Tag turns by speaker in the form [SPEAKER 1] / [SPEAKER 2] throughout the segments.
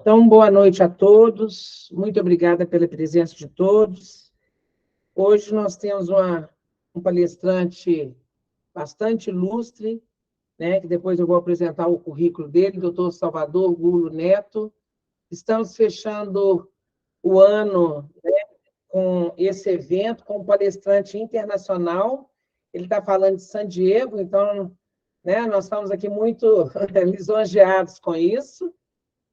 [SPEAKER 1] Então, boa noite a todos, muito obrigada pela presença de todos. Hoje nós temos um palestrante bastante ilustre, né, que depois eu vou apresentar o currículo dele, doutor Salvador Gulo Neto. Estamos fechando o ano, né, com esse evento, com um palestrante internacional. Ele está falando de San Diego, então, né, nós estamos aqui muito lisonjeados com isso,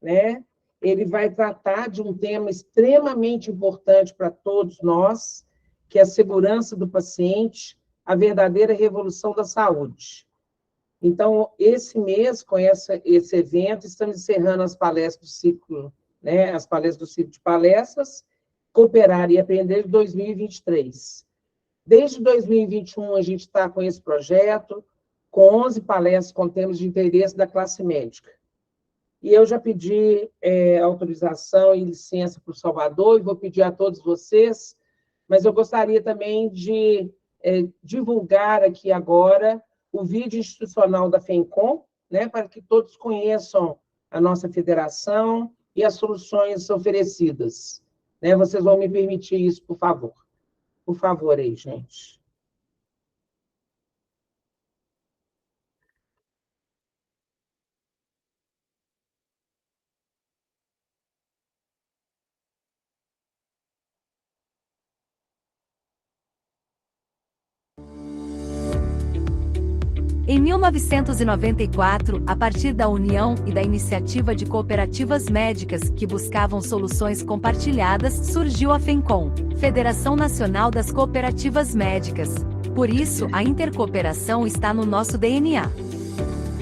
[SPEAKER 1] né? Ele vai tratar de um tema extremamente importante para todos nós, que é a segurança do paciente, a verdadeira revolução da saúde. Então, esse mês, com esse evento, estamos encerrando as palestras do ciclo, né, as palestras do ciclo de palestras, Cooperar e Aprender de 2023. Desde 2021, a gente está com esse projeto, com 11 palestras com temas de interesse da classe médica. E eu já pedi autorização e licença para o Salvador, e vou pedir a todos vocês, mas eu gostaria também de divulgar aqui agora o vídeo institucional da FENCOM, né, para que todos conheçam a nossa federação e as soluções oferecidas. Né, vocês vão me permitir isso, por favor. Por favor, aí, gente.
[SPEAKER 2] Em 1994, a partir da união e da iniciativa de cooperativas médicas que buscavam soluções compartilhadas, surgiu a FENCOM, Federação Nacional das Cooperativas Médicas. Por isso, a intercooperação está no nosso DNA.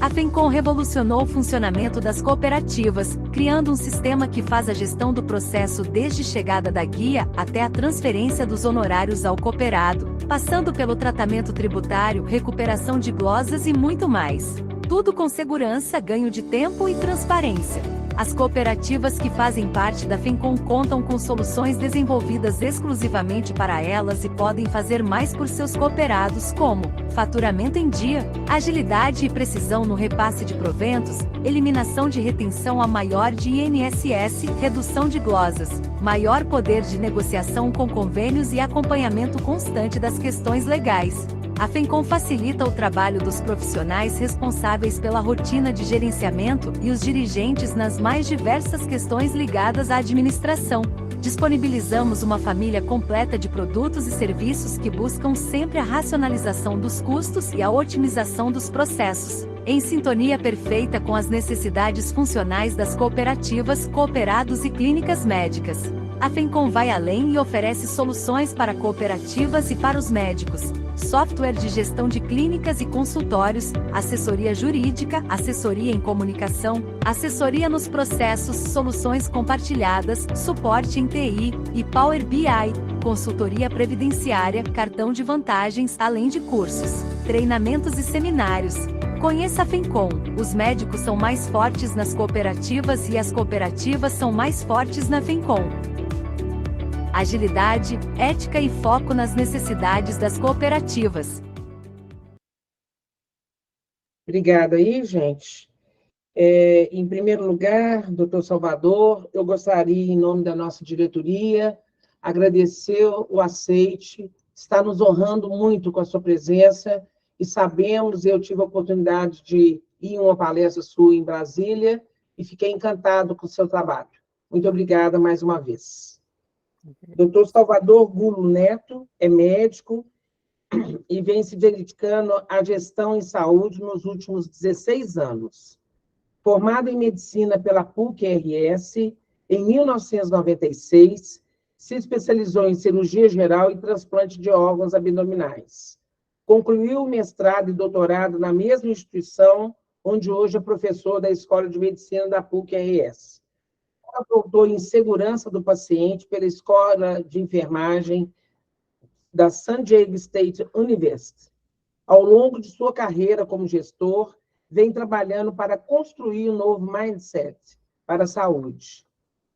[SPEAKER 2] A FENCOM revolucionou o funcionamento das cooperativas, criando um sistema que faz a gestão do processo desde chegada da guia até a transferência dos honorários ao cooperado, passando pelo tratamento tributário, recuperação de glosas e muito mais. Tudo com segurança, ganho de tempo e transparência. As cooperativas que fazem parte da FENCOM contam com soluções desenvolvidas exclusivamente para elas e podem fazer mais por seus cooperados, como faturamento em dia, agilidade e precisão no repasse de proventos, eliminação de retenção a maior de INSS, redução de glosas, maior poder de negociação com convênios e acompanhamento constante das questões legais. A FENCOM facilita o trabalho dos profissionais responsáveis pela rotina de gerenciamento e os dirigentes nas mais diversas questões ligadas à administração. Disponibilizamos uma família completa de produtos e serviços que buscam sempre a racionalização dos custos e a otimização dos processos, em sintonia perfeita com as necessidades funcionais das cooperativas, cooperados e clínicas médicas. A FENCOM vai além e oferece soluções para cooperativas e para os médicos. Software de gestão de clínicas e consultórios, assessoria jurídica, assessoria em comunicação, assessoria nos processos, soluções compartilhadas, suporte em TI e Power BI, consultoria previdenciária, cartão de vantagens, além de cursos, treinamentos e seminários. Conheça a FENCOM. Os médicos são mais fortes nas cooperativas e as cooperativas são mais fortes na FENCOM. Agilidade, ética e foco nas necessidades das cooperativas.
[SPEAKER 1] Obrigada aí, gente. Em primeiro lugar, doutor Salvador, eu gostaria, em nome da nossa diretoria, agradecer o aceite, está nos honrando muito com a sua presença, e sabemos, eu tive a oportunidade de ir em uma palestra sua em Brasília, e fiquei encantado com o seu trabalho. Muito obrigada mais uma vez. Doutor Salvador Gulo Neto é médico e vem se dedicando à gestão em saúde nos últimos 16 anos. Formado em medicina pela PUC-RS, em 1996, se especializou em cirurgia geral e transplante de órgãos abdominais. Concluiu o mestrado e doutorado na mesma instituição, onde hoje é professor da Escola de Medicina da PUC-RS. Doutor em segurança do paciente pela Escola de Enfermagem da San Diego State University. Ao longo de sua carreira como gestor, vem trabalhando para construir um novo mindset para a saúde.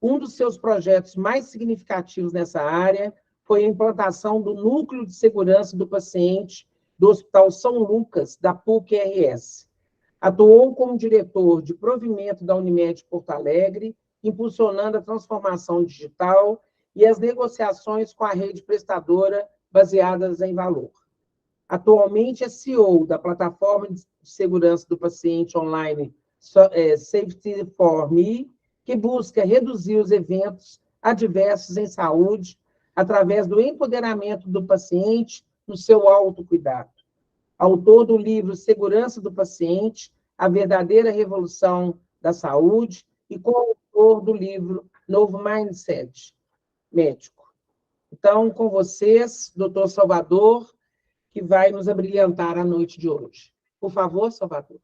[SPEAKER 1] Um dos seus projetos mais significativos nessa área foi a implantação do Núcleo de Segurança do Paciente do Hospital São Lucas, da PUC-RS. Atuou como diretor de provimento da Unimed Porto Alegre, impulsionando a transformação digital e as negociações com a rede prestadora baseadas em valor. Atualmente é CEO da plataforma de segurança do paciente online Safety for Me, que busca reduzir os eventos adversos em saúde através do empoderamento do paciente no seu autocuidado. Autor do livro Segurança do Paciente, A Verdadeira Revolução da Saúde, e coautor do livro Novo Mindset Médico. Então, com vocês, doutor Salvador, que vai nos abrilhantar a noite de hoje. Por favor, Salvador.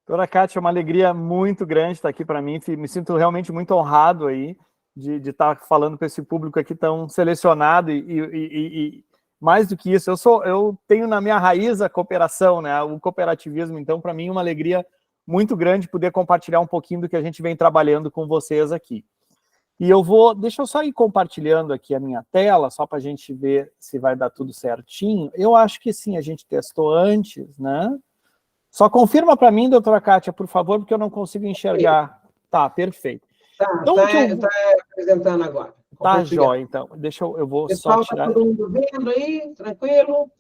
[SPEAKER 3] Doutora Kátia, é uma alegria muito grande estar aqui para mim, me sinto realmente muito honrado aí de estar falando para esse público aqui tão selecionado e mais do que isso, eu tenho na minha raiz a cooperação, né, o cooperativismo, então para mim é uma alegria muito grande poder compartilhar um pouquinho do que a gente vem trabalhando com vocês aqui. E deixa eu só ir compartilhando aqui a minha tela, só para a gente ver se vai dar tudo certinho. Eu acho que sim, a gente testou antes, né? Só confirma para mim, doutora Kátia, por favor, porque eu não consigo enxergar. Tá, perfeito.
[SPEAKER 1] Então, tá apresentando agora.
[SPEAKER 3] Tá, jóia, então. Eu vou só tirar...
[SPEAKER 1] Tá todo mundo vendo aí, tranquilo?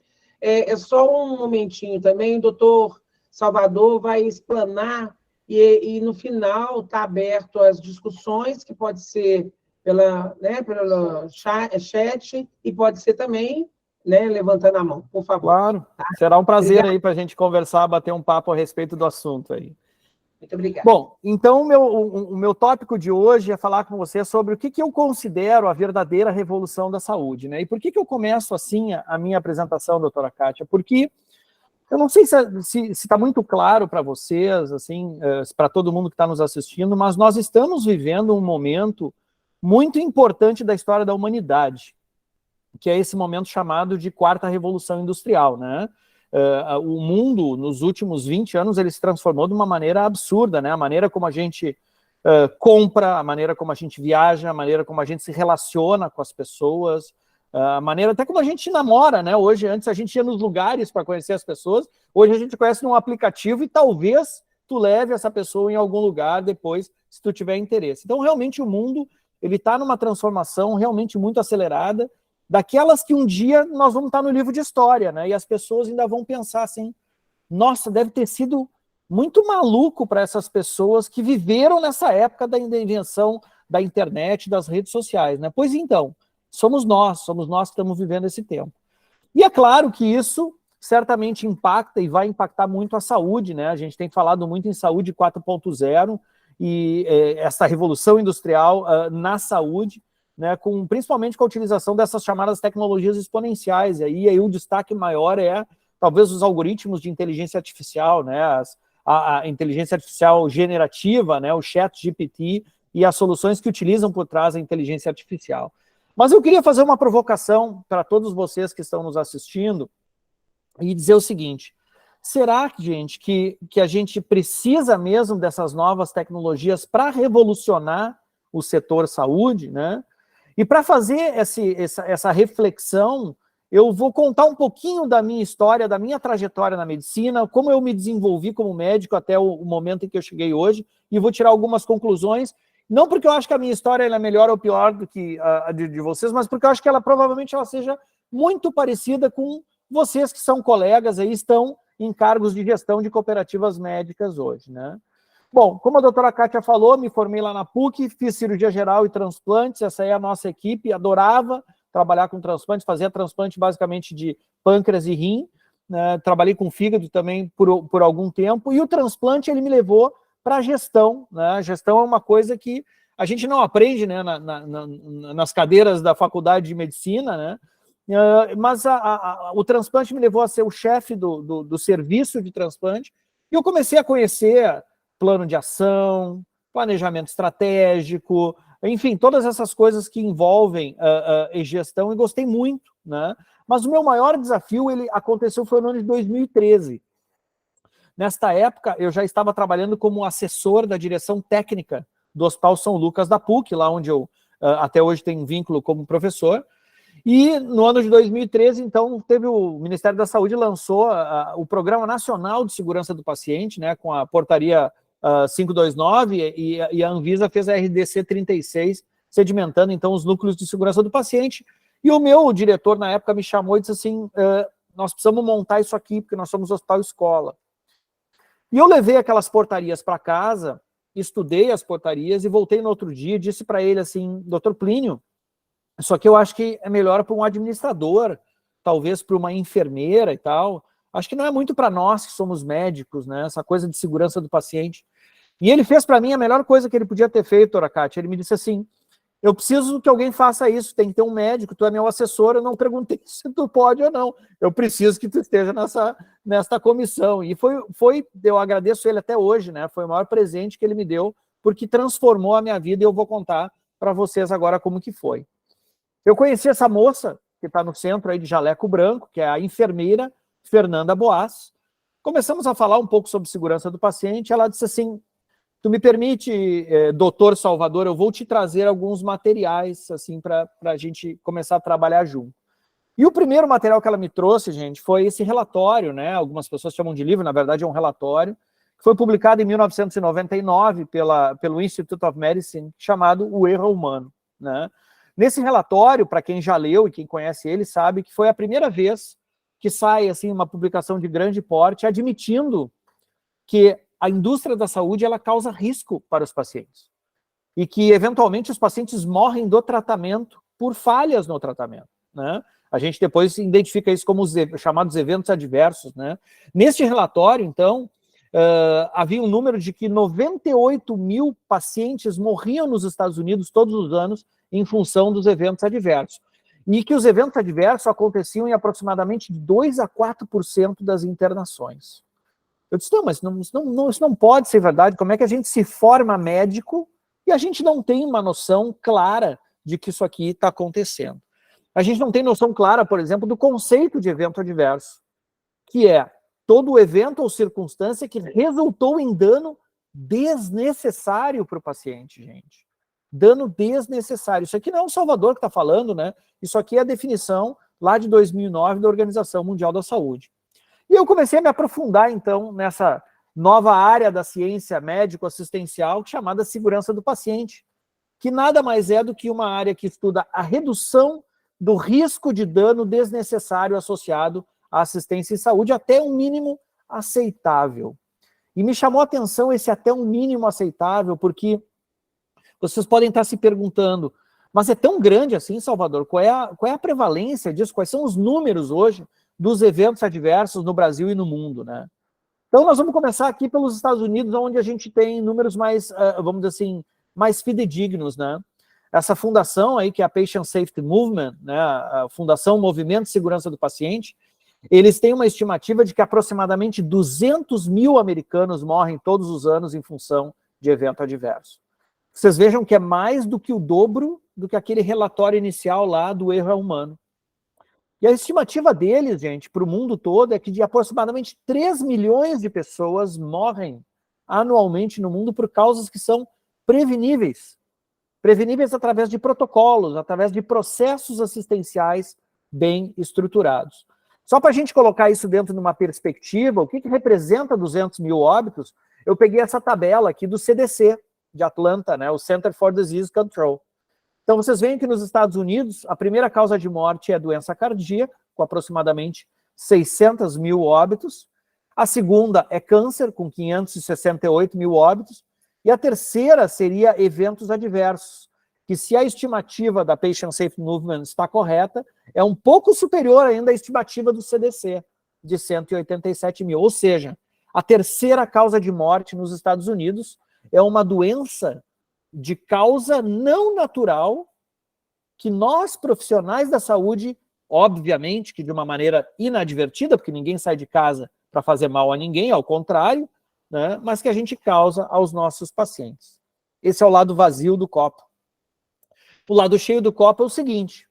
[SPEAKER 1] É só um momentinho também, o doutor Salvador vai explanar e no final está aberto às discussões, que pode ser pelo chat e pode ser também levantando a mão, por favor.
[SPEAKER 3] Claro,
[SPEAKER 1] tá?
[SPEAKER 3] Será um prazer. Obrigado. Aí para a gente conversar, bater um papo a respeito do assunto aí.
[SPEAKER 1] Muito obrigada.
[SPEAKER 3] Bom, então o meu tópico de hoje é falar com você sobre o que eu considero a verdadeira revolução da saúde, né? E por que eu começo assim a minha apresentação, doutora Kátia? Porque eu não sei se está muito claro para vocês, assim, para todo mundo que está nos assistindo, mas nós estamos vivendo um momento muito importante da história da humanidade, que é esse momento chamado de quarta revolução industrial, né? O mundo, nos últimos 20 anos, ele se transformou de uma maneira absurda, né? A maneira como a gente compra, a maneira como a gente viaja, a maneira como a gente se relaciona com as pessoas, a maneira até como a gente namora, né? Hoje, antes a gente ia nos lugares para conhecer as pessoas, hoje a gente conhece num aplicativo e talvez tu leve essa pessoa em algum lugar depois, se tu tiver interesse. Então, realmente, o mundo ele está numa transformação realmente muito acelerada, daquelas que um dia nós vamos estar no livro de história, né? E as pessoas ainda vão pensar assim, nossa, deve ter sido muito maluco para essas pessoas que viveram nessa época da invenção da internet, das redes sociais, né? Pois então, somos nós que estamos vivendo esse tempo. E é claro que isso certamente impacta e vai impactar muito a saúde, né? A gente tem falado muito em saúde 4.0 e essa revolução industrial na saúde, né, principalmente com a utilização dessas chamadas tecnologias exponenciais, e aí o destaque maior é talvez os algoritmos de inteligência artificial, né, a inteligência artificial generativa, né, o ChatGPT e as soluções que utilizam por trás a inteligência artificial. Mas eu queria fazer uma provocação para todos vocês que estão nos assistindo e dizer o seguinte: será, gente, que a gente precisa mesmo dessas novas tecnologias para revolucionar o setor saúde, né? E para fazer essa reflexão, eu vou contar um pouquinho da minha história, da minha trajetória na medicina, como eu me desenvolvi como médico até o momento em que eu cheguei hoje, e vou tirar algumas conclusões, não porque eu acho que a minha história é melhor ou pior do que a de vocês, mas porque eu acho que provavelmente ela seja muito parecida com vocês que são colegas aí, estão em cargos de gestão de cooperativas médicas hoje, né? Bom, como a doutora Kátia falou, me formei lá na PUC, fiz cirurgia geral e transplantes, essa é a nossa equipe, adorava trabalhar com transplante, fazia transplante basicamente de pâncreas e rim, né? Trabalhei com fígado também por algum tempo, e o transplante ele me levou para a gestão, né? A gestão é uma coisa que a gente não aprende, né, nas cadeiras da faculdade de medicina, né? Mas o transplante me levou a ser o chefe do serviço de transplante, e eu comecei a conhecer plano de ação, planejamento estratégico, enfim, todas essas coisas que envolvem gestão, e gostei muito, né? Mas o meu maior desafio, foi no ano de 2013. Nesta época, eu já estava trabalhando como assessor da direção técnica do Hospital São Lucas da PUC, lá onde eu até hoje tenho um vínculo como professor, E no ano de 2013, então, o Ministério da Saúde lançou o Programa Nacional de Segurança do Paciente, né, com a portaria 529, e a Anvisa fez a RDC 36, sedimentando, então, os núcleos de segurança do paciente. E o meu diretor, na época, me chamou e disse assim, nós precisamos montar isso aqui, porque nós somos hospital-escola. E eu levei aquelas portarias para casa, estudei as portarias e voltei no outro dia e disse para ele assim, doutor Plínio, isso aqui eu acho que é melhor para um administrador, talvez para uma enfermeira e tal. Acho que não é muito para nós que somos médicos, né? Essa coisa de segurança do paciente. E ele fez para mim a melhor coisa que ele podia ter feito, doutora Kátia. Ele me disse assim, eu preciso que alguém faça isso, tem que ter um médico, tu é meu assessor, eu não perguntei se tu pode ou não. Eu preciso que tu esteja nessa comissão. E eu agradeço ele até hoje, né? Foi o maior presente que ele me deu, porque transformou a minha vida e eu vou contar para vocês agora como que foi. Eu conheci essa moça, que está no centro aí de jaleco branco, que é a enfermeira Fernanda Boas. Começamos a falar um pouco sobre segurança do paciente. Ela disse assim, tu me permite, doutor Salvador, eu vou te trazer alguns materiais assim, para a gente começar a trabalhar junto. E o primeiro material que ela me trouxe, gente, foi esse relatório, né? Algumas pessoas chamam de livro, na verdade é um relatório, que foi publicado em 1999 pelo Institute of Medicine, chamado O Erro Humano, né? Nesse relatório, para quem já leu e quem conhece ele, sabe que foi a primeira vez que sai assim, uma publicação de grande porte admitindo que a indústria da saúde ela causa risco para os pacientes e que, eventualmente, os pacientes morrem do tratamento por falhas no tratamento, né? A gente depois identifica isso como os chamados eventos adversos, né? Neste relatório, então, havia um número de que 98 mil pacientes morriam nos Estados Unidos todos os anos em função dos eventos adversos. E que os eventos adversos aconteciam em aproximadamente 2 a 4% das internações. Eu disse, não, mas isso não pode ser verdade. Como é que a gente se forma médico e a gente não tem uma noção clara de que isso aqui está acontecendo? A gente não tem noção clara, por exemplo, do conceito de evento adverso, que é todo evento ou circunstância que resultou em dano desnecessário para o paciente, gente. Dano desnecessário. Isso aqui não é o Salvador que está falando, né? Isso aqui é a definição lá de 2009 da Organização Mundial da Saúde. E eu comecei a me aprofundar, então, nessa nova área da ciência médico-assistencial chamada segurança do paciente, que nada mais é do que uma área que estuda a redução do risco de dano desnecessário associado à assistência em saúde até um mínimo aceitável. E me chamou a atenção esse até um mínimo aceitável, porque vocês podem estar se perguntando, mas é tão grande assim, Salvador? Qual é a prevalência disso? Quais são os números hoje dos eventos adversos no Brasil e no mundo, né? Então, nós vamos começar aqui pelos Estados Unidos, onde a gente tem números mais, vamos dizer assim, mais fidedignos, né? Essa fundação aí, que é a Patient Safety Movement, né? A Fundação Movimento de Segurança do Paciente, eles têm uma estimativa de que aproximadamente 200 mil americanos morrem todos os anos em função de evento adverso. Vocês vejam que é mais do que o dobro do que aquele relatório inicial lá do erro humano. E a estimativa deles, gente, para o mundo todo, é que de aproximadamente 3 milhões de pessoas morrem anualmente no mundo por causas que são preveníveis. Preveníveis através de protocolos, através de processos assistenciais bem estruturados. Só para a gente colocar isso dentro de uma perspectiva, o que representa 200 mil óbitos, eu peguei essa tabela aqui do CDC, de Atlanta, né, o Center for Disease Control. Então, vocês veem que nos Estados Unidos, a primeira causa de morte é doença cardíaca, com aproximadamente 600 mil óbitos. A segunda é câncer, com 568 mil óbitos. E a terceira seria eventos adversos, que se a estimativa da Patient Safety Movement está correta, é um pouco superior ainda à estimativa do CDC, de 187 mil. Ou seja, a terceira causa de morte nos Estados Unidos é uma doença de causa não natural que nós, profissionais da saúde, obviamente que de uma maneira inadvertida, porque ninguém sai de casa para fazer mal a ninguém, ao contrário, né, mas que a gente causa aos nossos pacientes. Esse é o lado vazio do copo. O lado cheio do copo é o seguinte,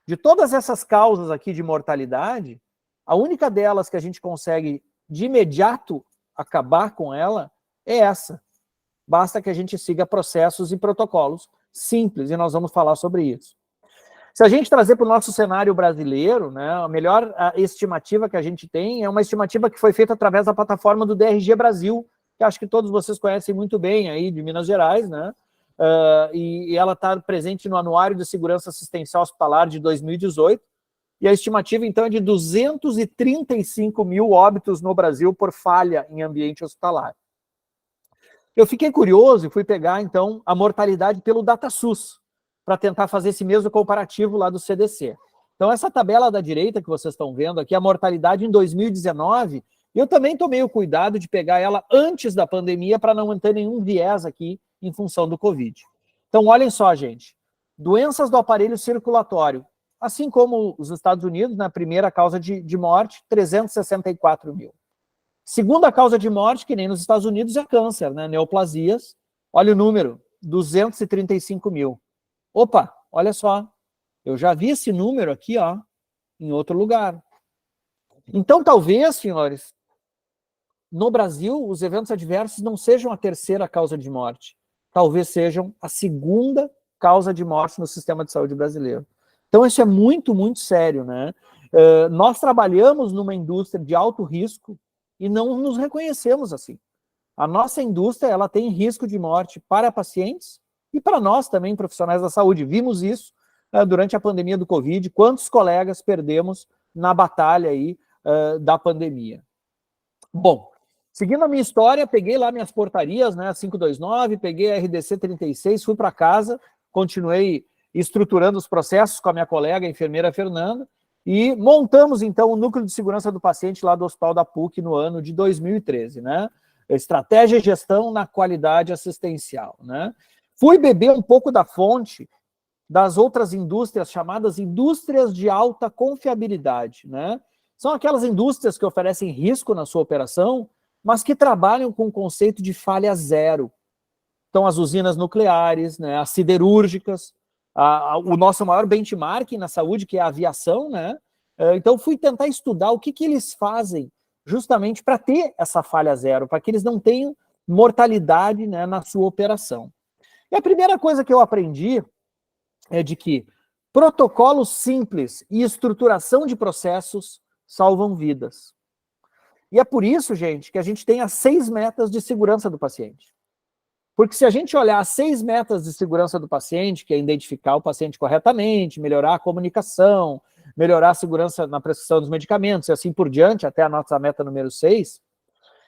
[SPEAKER 3] de todas essas causas aqui de mortalidade, a única delas que a gente consegue de imediato acabar com ela é essa. Basta que a gente siga processos e protocolos simples, e nós vamos falar sobre isso. Se a gente trazer para o nosso cenário brasileiro, né, a melhor estimativa que a gente tem é uma estimativa que foi feita através da plataforma do DRG Brasil, que acho que todos vocês conhecem muito bem aí de Minas Gerais, né? E ela está presente no Anuário de Segurança Assistencial Hospitalar de 2018, e a estimativa, então, é de 235 mil óbitos no Brasil por falha em ambiente hospitalar. Eu fiquei curioso e fui pegar, então, a mortalidade pelo DataSUS, para tentar fazer esse mesmo comparativo lá do CDC. Então, essa tabela da direita que vocês estão vendo aqui, a mortalidade em 2019, eu também tomei o cuidado de pegar ela antes da pandemia para não ter nenhum viés aqui em função do Covid. Então, olhem só, gente, doenças do aparelho circulatório, assim como os Estados Unidos, na primeira causa de morte, 364 mil. Segunda causa de morte, que nem nos Estados Unidos, é câncer, né? Neoplasias. Olha o número, 235 mil. Opa, olha só, eu já vi esse número aqui, ó, em outro lugar. Então, talvez, senhores, no Brasil, os eventos adversos não sejam a terceira causa de morte. Talvez sejam a segunda causa de morte no sistema de saúde brasileiro. Então, isso é muito, muito sério, né? Nós trabalhamos numa indústria de alto risco e não nos reconhecemos assim. A nossa indústria, ela tem risco de morte para pacientes e para nós também, profissionais da saúde. Vimos isso durante a pandemia do Covid, quantos colegas perdemos na batalha aí da pandemia. Bom, seguindo a minha história, peguei lá minhas portarias, né, 529, peguei a RDC 36, fui para casa, continuei estruturando os processos com a minha colega, a enfermeira Fernanda, e montamos, então, o núcleo de segurança do paciente lá do Hospital da PUC no ano de 2013, né? Estratégia e gestão na qualidade assistencial, né? Fui beber um pouco da fonte das outras indústrias chamadas indústrias de alta confiabilidade, né? São aquelas indústrias que oferecem risco na sua operação, mas que trabalham com o conceito de falha zero. Então, as usinas nucleares, né, as siderúrgicas, o nosso maior benchmark na saúde, que é a aviação, né? Então, fui tentar estudar o que eles fazem justamente para ter essa falha zero, para que eles não tenham mortalidade, né, na sua operação. E a primeira coisa que eu aprendi é de que protocolos simples e estruturação de processos salvam vidas. E é por isso, gente, que a gente tem as 6 metas de segurança do paciente. Porque se a gente olhar as 6 metas de segurança do paciente, que é identificar o paciente corretamente, melhorar a comunicação, melhorar a segurança na prescrição dos medicamentos e assim por diante, até a nossa meta número 6,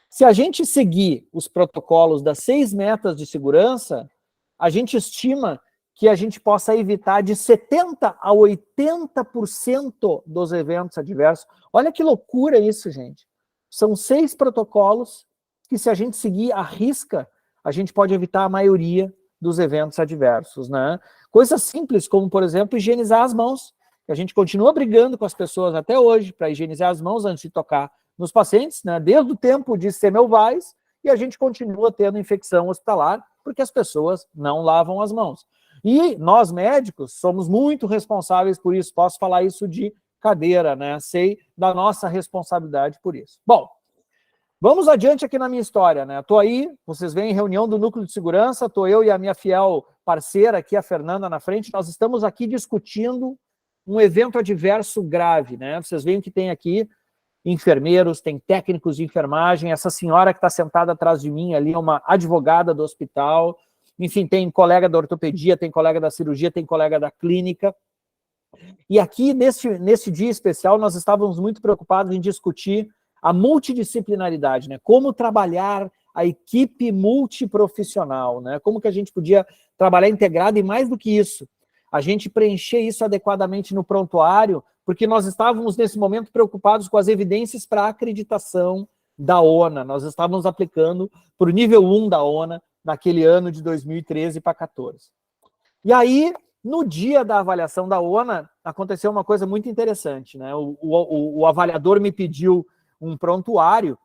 [SPEAKER 3] se a gente seguir os protocolos das 6 metas de segurança, a gente estima que a gente possa evitar de 70% a 80% dos eventos adversos. Olha que loucura isso, gente. São 6 protocolos que, se a gente seguir à risca, a gente pode evitar a maioria dos eventos adversos, né? Coisas simples como, por exemplo, higienizar as mãos. A gente continua brigando com as pessoas até hoje para higienizar as mãos antes de tocar nos pacientes, né? Desde o tempo de Semmelweis, e a gente continua tendo infecção hospitalar porque as pessoas não lavam as mãos. E nós, médicos, somos muito responsáveis por isso. Posso falar isso de cadeira, né? Sei da nossa responsabilidade por isso. Bom, vamos adiante aqui na minha história, né? Estou aí, vocês veem, reunião do Núcleo de Segurança, estou eu e a minha fiel parceira aqui, a Fernanda, na frente. Nós estamos aqui discutindo um evento adverso grave, né? Vocês veem que tem aqui enfermeiros, tem técnicos de enfermagem, essa senhora que está sentada atrás de mim ali é uma advogada do hospital, enfim, tem colega da ortopedia, tem colega da cirurgia, tem colega da clínica. E aqui, nesse dia especial, nós estávamos muito preocupados em discutir a multidisciplinaridade, né? Como trabalhar a equipe multiprofissional, né? Como que a gente podia trabalhar integrado e, mais do que isso, a gente preencher isso adequadamente no prontuário, porque nós estávamos, nesse momento, preocupados com as evidências para a acreditação da ONA. Nós estávamos aplicando para o nível 1 da ONA, naquele ano de 2013 para 2014. E aí, no dia da avaliação da ONA, aconteceu uma coisa muito interessante, né? O avaliador me pediu um prontuário,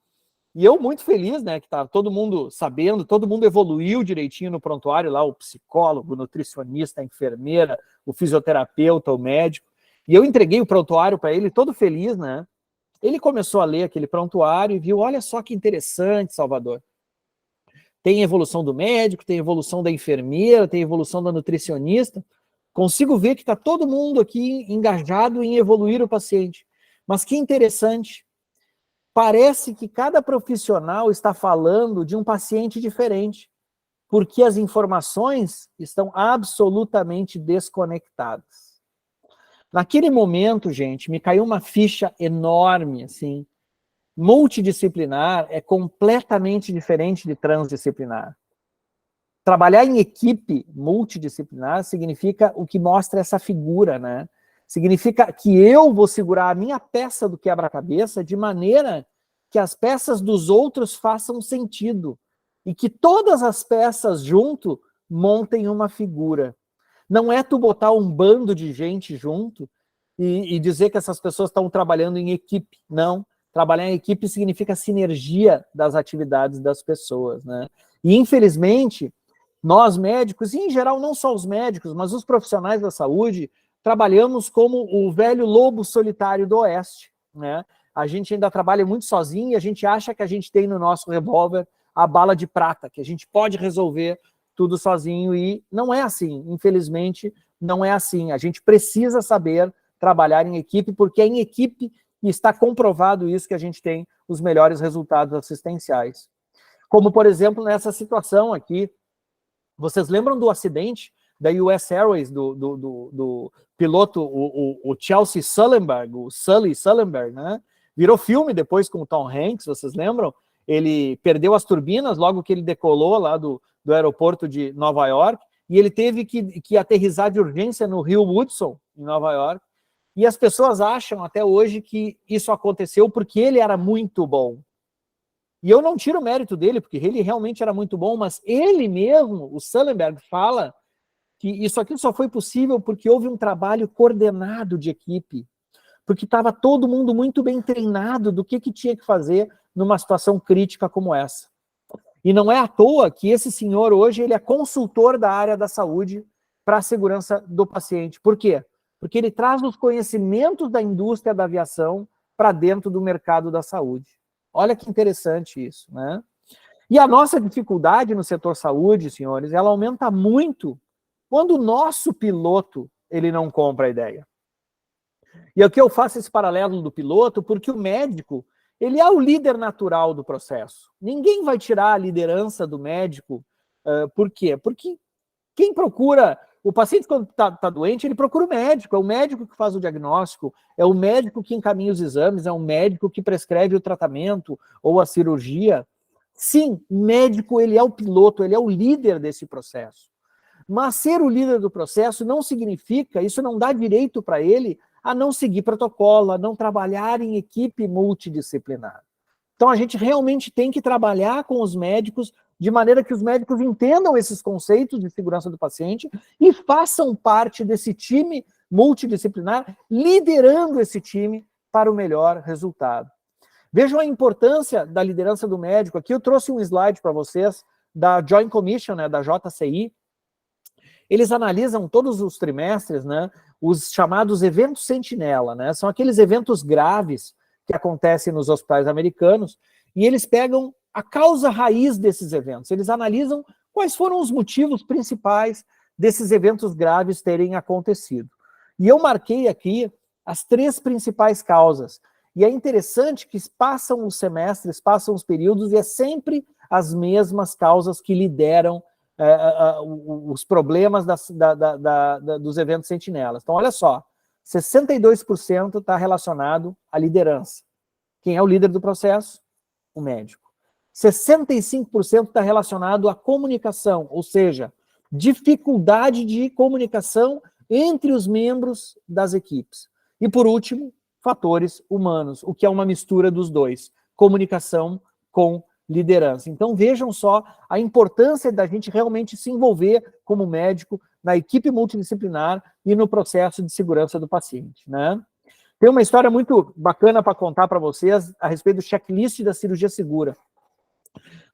[SPEAKER 3] e eu muito feliz, né, que tá todo mundo sabendo, todo mundo evoluiu direitinho no prontuário lá, o psicólogo, o nutricionista, a enfermeira, o fisioterapeuta, o médico, e eu entreguei o prontuário para ele, todo feliz, né? Ele começou a ler aquele prontuário e viu, olha só que interessante, Salvador. Tem evolução do médico, tem evolução da enfermeira, tem evolução da nutricionista. Consigo ver que está todo mundo aqui engajado em evoluir o paciente. Mas que interessante, parece que cada profissional está falando de um paciente diferente, porque as informações estão absolutamente desconectadas. Naquele momento, gente, me caiu uma ficha enorme, assim. Multidisciplinar é completamente diferente de transdisciplinar. Trabalhar em equipe multidisciplinar significa o que mostra essa figura, né? Significa que eu vou segurar a minha peça do quebra-cabeça de maneira que as peças dos outros façam sentido e que todas as peças junto montem uma figura. Não é tu botar um bando de gente junto e dizer que essas pessoas estão trabalhando em equipe. Não. Trabalhar em equipe significa sinergia das atividades das pessoas, né? E, infelizmente, nós médicos, e em geral não só os médicos, mas os profissionais da saúde, trabalhamos como o velho lobo solitário do Oeste, né? A gente ainda trabalha muito sozinho e a gente acha que a gente tem no nosso revólver a bala de prata, que a gente pode resolver tudo sozinho, e não é assim, infelizmente, não é assim. A gente precisa saber trabalhar em equipe, porque é em equipe que está comprovado isso, que a gente tem os melhores resultados assistenciais. Como, por exemplo, nessa situação aqui, vocês lembram do acidente da US Airways, do piloto, o Chelsea Sullenberg, o Sully Sullenberg, né? Virou filme depois com o Tom Hanks, vocês lembram? Ele perdeu as turbinas logo que ele decolou lá do aeroporto de Nova York, e ele teve que aterrissar de urgência no Rio Hudson, em Nova York, e as pessoas acham até hoje que isso aconteceu porque ele era muito bom. E eu não tiro o mérito dele, porque ele realmente era muito bom, mas ele mesmo, o Sullenberg, fala que isso aqui só foi possível porque houve um trabalho coordenado de equipe, porque estava todo mundo muito bem treinado do que tinha que fazer numa situação crítica como essa. E não é à toa que esse senhor hoje ele é consultor da área da saúde para a segurança do paciente. Por quê? Porque ele traz os conhecimentos da indústria da aviação para dentro do mercado da saúde. Olha que interessante isso, né? E a nossa dificuldade no setor saúde, senhores, ela aumenta muito quando o nosso piloto ele não compra a ideia. E aqui eu faço esse paralelo do piloto porque o médico ele é o líder natural do processo. Ninguém vai tirar a liderança do médico. Por quê? Porque quem procura... O paciente, quando está doente, ele procura o médico. É o médico que faz o diagnóstico, é o médico que encaminha os exames, é o médico que prescreve o tratamento ou a cirurgia. Sim, o médico ele é o piloto, ele é o líder desse processo. Mas ser o líder do processo não significa, isso não dá direito para ele a não seguir protocolo, a não trabalhar em equipe multidisciplinar. Então a gente realmente tem que trabalhar com os médicos de maneira que os médicos entendam esses conceitos de segurança do paciente e façam parte desse time multidisciplinar, liderando esse time para o melhor resultado. Vejam a importância da liderança do médico. Aqui eu trouxe um slide para vocês da Joint Commission, né, da JCI. Eles analisam todos os trimestres, né, os chamados eventos sentinela, né, são aqueles eventos graves que acontecem nos hospitais americanos, e eles pegam a causa raiz desses eventos. Eles analisam quais foram os motivos principais desses eventos graves terem acontecido. E eu marquei aqui as 3 principais causas. E é interessante que passam os semestres, passam os períodos, e é sempre as mesmas causas que lideram os problemas dos eventos sentinelas. Então, olha só, 62% está relacionado à liderança. Quem é o líder do processo? O médico. 65% está relacionado à comunicação, ou seja, dificuldade de comunicação entre os membros das equipes. E, por último, fatores humanos, o que é uma mistura dos dois, comunicação com liderança. Então, vejam só a importância da gente realmente se envolver como médico na equipe multidisciplinar e no processo de segurança do paciente, né? Tem uma história muito bacana para contar para vocês a respeito do checklist da cirurgia segura.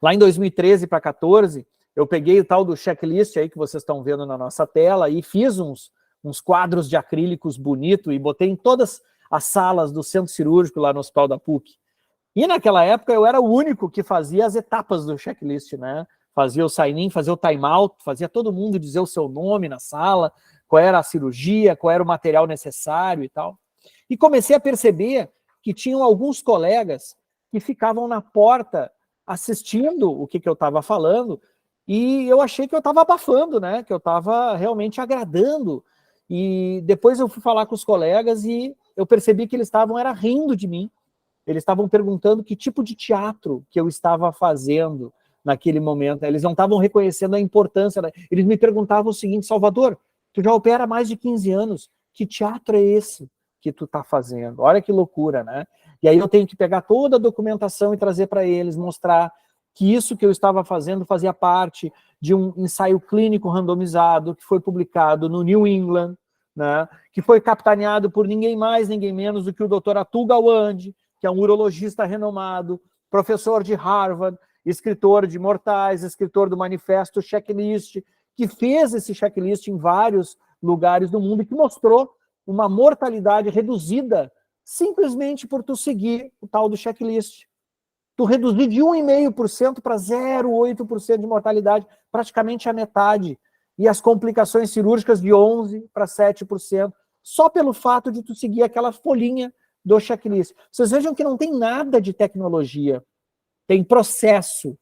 [SPEAKER 3] Lá em 2013 para 2014, eu peguei o tal do checklist aí que vocês estão vendo na nossa tela e fiz uns quadros de acrílicos bonitos e botei em todas as salas do centro cirúrgico lá no Hospital da PUC. E naquela época eu era o único que fazia as etapas do checklist, né? Fazia o sign-in, fazia o time-out, fazia todo mundo dizer o seu nome na sala, qual era a cirurgia, qual era o material necessário e tal. E comecei a perceber que tinham alguns colegas que ficavam na porta assistindo o que eu estava falando, e eu achei que eu estava abafando, né? Que eu estava realmente agradando. E depois eu fui falar com os colegas e eu percebi que eles estavam rindo de mim. Eles estavam perguntando que tipo de teatro que eu estava fazendo naquele momento. Eles não estavam reconhecendo a importância. Eles me perguntavam o seguinte: Salvador, tu já opera há mais de 15 anos, que teatro é esse que tu tá fazendo? Olha que loucura, né? E aí eu tenho que pegar toda a documentação e trazer para eles, mostrar que isso que eu estava fazendo fazia parte de um ensaio clínico randomizado que foi publicado no New England, né? Que foi capitaneado por ninguém mais, ninguém menos do que o Dr. Atul Gawande, que é um urologista renomado, professor de Harvard, escritor de Mortais, escritor do Manifesto Checklist, que fez esse checklist em vários lugares do mundo e que mostrou uma mortalidade reduzida simplesmente por tu seguir o tal do checklist. Tu reduzir de 1,5% para 0,8% de mortalidade, praticamente a metade. E as complicações cirúrgicas de 11% para 7%, só pelo fato de tu seguir aquela folhinha do checklist. Vocês vejam que não tem nada de tecnologia. Tem processo,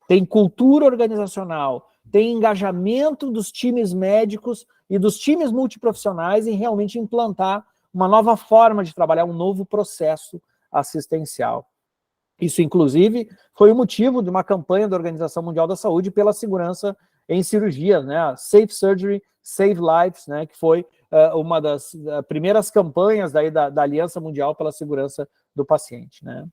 [SPEAKER 3] tem cultura organizacional, tem engajamento dos times médicos e dos times multiprofissionais em realmente implantar uma nova forma de trabalhar, um novo processo assistencial. Isso, inclusive, foi o motivo de uma campanha da Organização Mundial da Saúde pela segurança em cirurgias, né? Safe Surgery, Save Lives, né? Que foi uma das primeiras campanhas daí da Aliança Mundial pela Segurança do Paciente, né?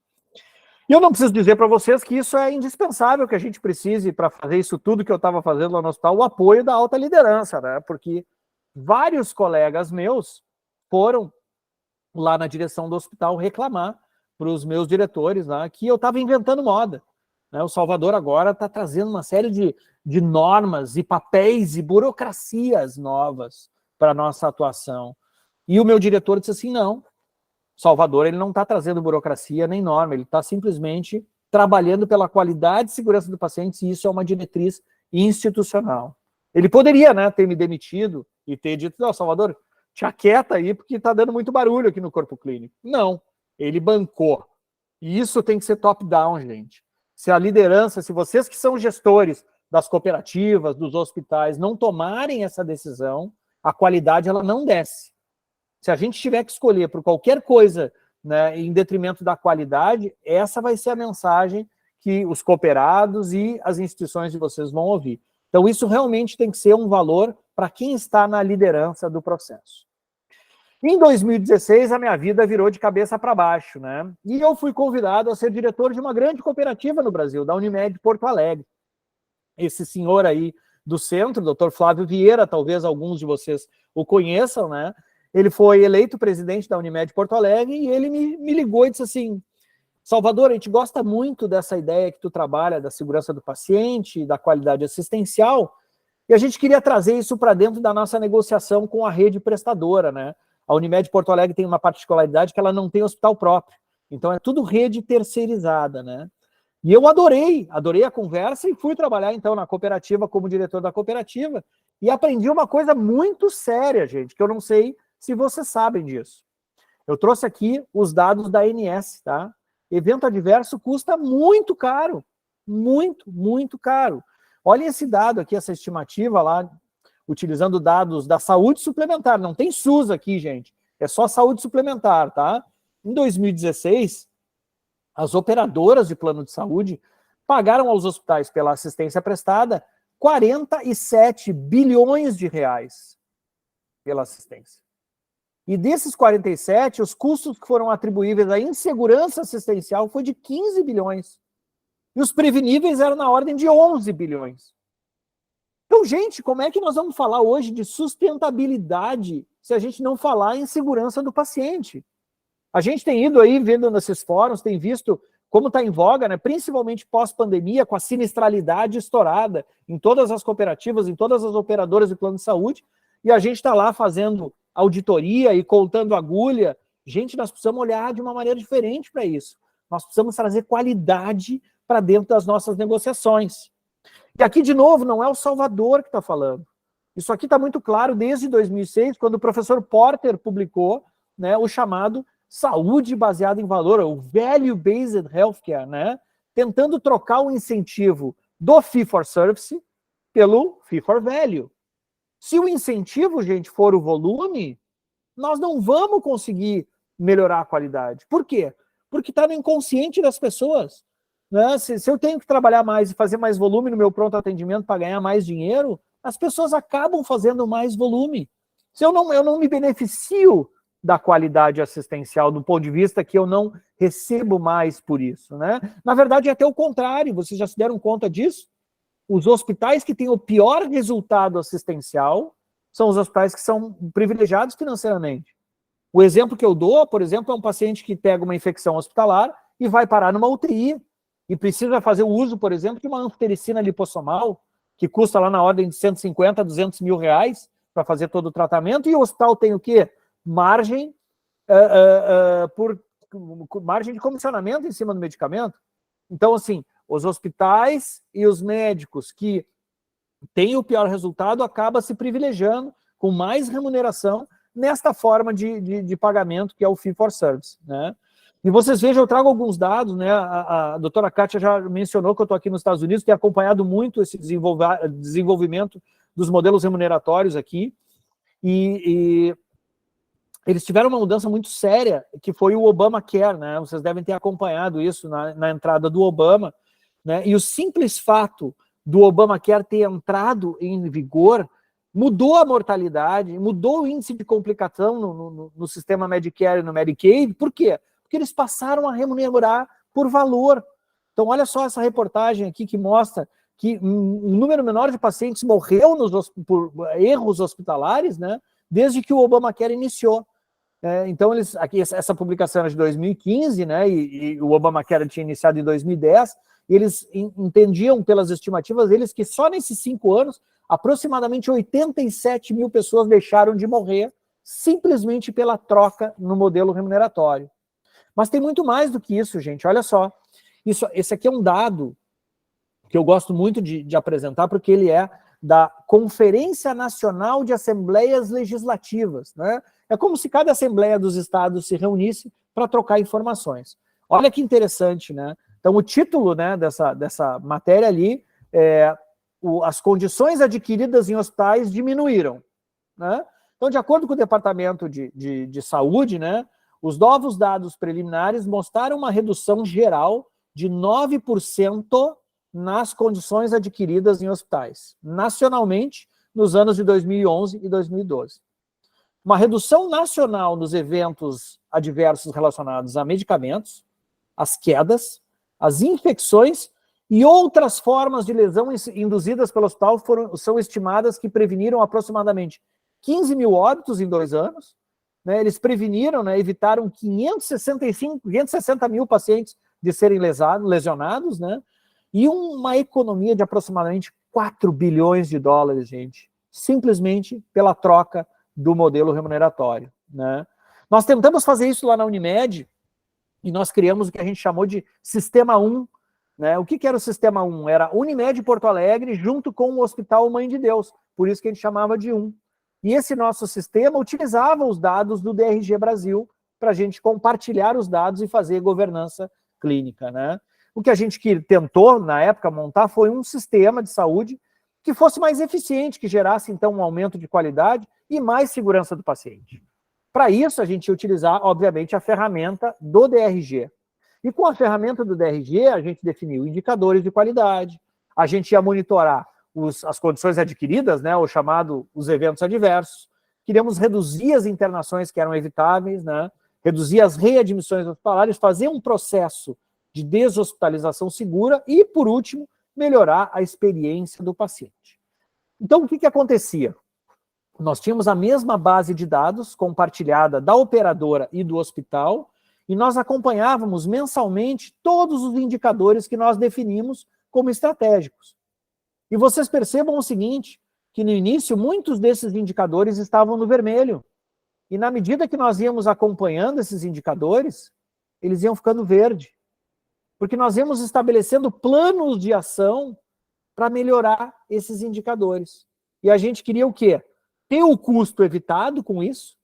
[SPEAKER 3] E eu não preciso dizer para vocês que isso é indispensável, que a gente precise, para fazer isso tudo que eu estava fazendo lá no hospital, o apoio da alta liderança, né? Porque vários colegas meus foram lá na direção do hospital reclamar para os meus diretores lá que eu estava inventando moda, né? O Salvador agora está trazendo uma série de normas e papéis e burocracias novas para a nossa atuação. E o meu diretor disse assim: não, Salvador ele não está trazendo burocracia nem norma, ele está simplesmente trabalhando pela qualidade e segurança do paciente, e isso é uma diretriz institucional. Ele poderia, né, ter me demitido e ter dito: não, Salvador, te aquieta aí porque está dando muito barulho aqui no corpo clínico. Não, ele bancou. E isso tem que ser top-down, gente. Se a liderança, se vocês que são gestores das cooperativas, dos hospitais, não tomarem essa decisão, a qualidade ela não desce. Se a gente tiver que escolher por qualquer coisa, né, em detrimento da qualidade, essa vai ser a mensagem que os cooperados e as instituições de vocês vão ouvir. Então isso realmente tem que ser um valor para quem está na liderança do processo. Em 2016, a minha vida virou de cabeça para baixo, né? E eu fui convidado a ser diretor de uma grande cooperativa no Brasil, da Unimed Porto Alegre. Esse senhor aí do centro, Dr. Flávio Vieira, talvez alguns de vocês o conheçam, né? Ele foi eleito presidente da Unimed Porto Alegre e ele me ligou e disse assim: Salvador, a gente gosta muito dessa ideia que tu trabalha da segurança do paciente, da qualidade assistencial, e a gente queria trazer isso para dentro da nossa negociação com a rede prestadora, né? A Unimed Porto Alegre tem uma particularidade que ela não tem hospital próprio, então é tudo rede terceirizada, né? E eu adorei a conversa e fui trabalhar então na cooperativa como diretor da cooperativa e aprendi uma coisa muito séria, gente, que eu não sei se vocês sabem disso. Eu trouxe aqui os dados da ANS, tá? Evento adverso custa muito caro, muito, muito caro. Olha esse dado aqui, essa estimativa lá, utilizando dados da saúde suplementar. Não tem SUS aqui, gente. É só saúde suplementar, tá? Em 2016, as operadoras de plano de saúde pagaram aos hospitais pela assistência prestada 47 bilhões de reais pela assistência. E desses 47, os custos que foram atribuíveis à insegurança assistencial foi de 15 bilhões. E os preveníveis eram na ordem de 11 bilhões. Então, gente, como é que nós vamos falar hoje de sustentabilidade se a gente não falar em segurança do paciente? A gente tem ido aí, vendo nesses fóruns, tem visto como está em voga, né, principalmente pós-pandemia, com a sinistralidade estourada em todas as cooperativas, em todas as operadoras de plano de saúde, e a gente está lá fazendo auditoria e contando agulha. Gente, nós precisamos olhar de uma maneira diferente para isso. Nós precisamos trazer qualidade para dentro das nossas negociações. E aqui, de novo, não é o Salvador que está falando. Isso aqui está muito claro desde 2006, quando o professor Porter publicou, né, o chamado saúde baseada em valor, o Value-Based Healthcare, né, tentando trocar o incentivo do Fee for Service pelo Fee for Value. Se o incentivo, gente, for o volume, nós não vamos conseguir melhorar a qualidade. Por quê? Porque está no inconsciente das pessoas. Né? Se eu tenho que trabalhar mais e fazer mais volume no meu pronto atendimento para ganhar mais dinheiro, as pessoas acabam fazendo mais volume. Se eu não me beneficio da qualidade assistencial, do ponto de vista que eu não recebo mais por isso. Né? Na verdade, é até o contrário, vocês já se deram conta disso? Os hospitais que têm o pior resultado assistencial são os hospitais que são privilegiados financeiramente. O exemplo que eu dou, por exemplo, é um paciente que pega uma infecção hospitalar e vai parar numa UTI e precisa fazer o uso, por exemplo, de uma anfotericina lipossomal, que custa lá na ordem de 150 a 200 mil reais para fazer todo o tratamento, e o hospital tem o quê? Margem margem de comissionamento em cima do medicamento. Então, assim, os hospitais e os médicos que têm o pior resultado acabam se privilegiando com mais remuneração nesta forma de pagamento que é o Fee for Service, né? E vocês vejam, eu trago alguns dados, né? A doutora Kátia já mencionou que eu estou aqui nos Estados Unidos, tenho acompanhado muito esse desenvolvimento dos modelos remuneratórios aqui, e eles tiveram uma mudança muito séria, que foi o Obamacare, né? Vocês devem ter acompanhado isso na entrada do Obama, né? E o simples fato do Obamacare ter entrado em vigor mudou a mortalidade, mudou o índice de complicação no sistema Medicare e no Medicaid. Por quê? Porque eles passaram a remunerar por valor. Então, olha só essa reportagem aqui que mostra que um número menor de pacientes morreu por erros hospitalares, né, desde que o Obamacare iniciou. Então, aqui, essa publicação era de 2015, né, e o Obamacare tinha iniciado em 2010, e eles entendiam, pelas estimativas deles, que só nesses 5 anos, aproximadamente 87 mil pessoas deixaram de morrer simplesmente pela troca no modelo remuneratório. Mas tem muito mais do que isso, gente, olha só. Esse aqui é um dado que eu gosto muito de apresentar, porque ele é da Conferência Nacional de Assembleias Legislativas, né? É como se cada Assembleia dos Estados se reunisse para trocar informações. Olha que interessante, né? Então, o título, né, dessa matéria ali é as condições adquiridas em hospitais diminuíram, né? Então, de acordo com o Departamento de Saúde, né, os novos dados preliminares mostraram uma redução geral de 9% nas condições adquiridas em hospitais, nacionalmente, nos anos de 2011 e 2012. Uma redução nacional nos eventos adversos relacionados a medicamentos, as quedas, as infecções e outras formas de lesão induzidas pelo hospital são estimadas que preveniram aproximadamente 15 mil óbitos em 2 anos, né? Eles preveniram, né, evitaram 560 mil pacientes de serem lesionados, né? E uma economia de aproximadamente 4 bilhões de dólares, gente, simplesmente pela troca do modelo remuneratório, né? Nós tentamos fazer isso lá na Unimed e nós criamos o que a gente chamou de Sistema 1, né? O que era o Sistema 1? Era Unimed Porto Alegre junto com o Hospital Mãe de Deus, por isso que a gente chamava de 1. E esse nosso sistema utilizava os dados do DRG Brasil para a gente compartilhar os dados e fazer governança clínica, né? O que a gente tentou, na época, montar foi um sistema de saúde que fosse mais eficiente, que gerasse, então, um aumento de qualidade e mais segurança do paciente. Para isso, a gente ia utilizar, obviamente, a ferramenta do DRG. E com a ferramenta do DRG, a gente definiu indicadores de qualidade, a gente ia monitorar as condições adquiridas, né, os eventos adversos, queríamos reduzir as internações que eram evitáveis, né, reduzir as readmissões hospitalares, fazer um processo de deshospitalização segura e, por último, melhorar a experiência do paciente. Então, o que acontecia? Nós tínhamos a mesma base de dados compartilhada da operadora e do hospital, e nós acompanhávamos mensalmente todos os indicadores que nós definimos como estratégicos. E vocês percebam o seguinte, que no início muitos desses indicadores estavam no vermelho, e na medida que nós íamos acompanhando esses indicadores, eles iam ficando verde. Porque nós íamos estabelecendo planos de ação para melhorar esses indicadores. e a gente queria o quê? Ter o custo evitado com isso,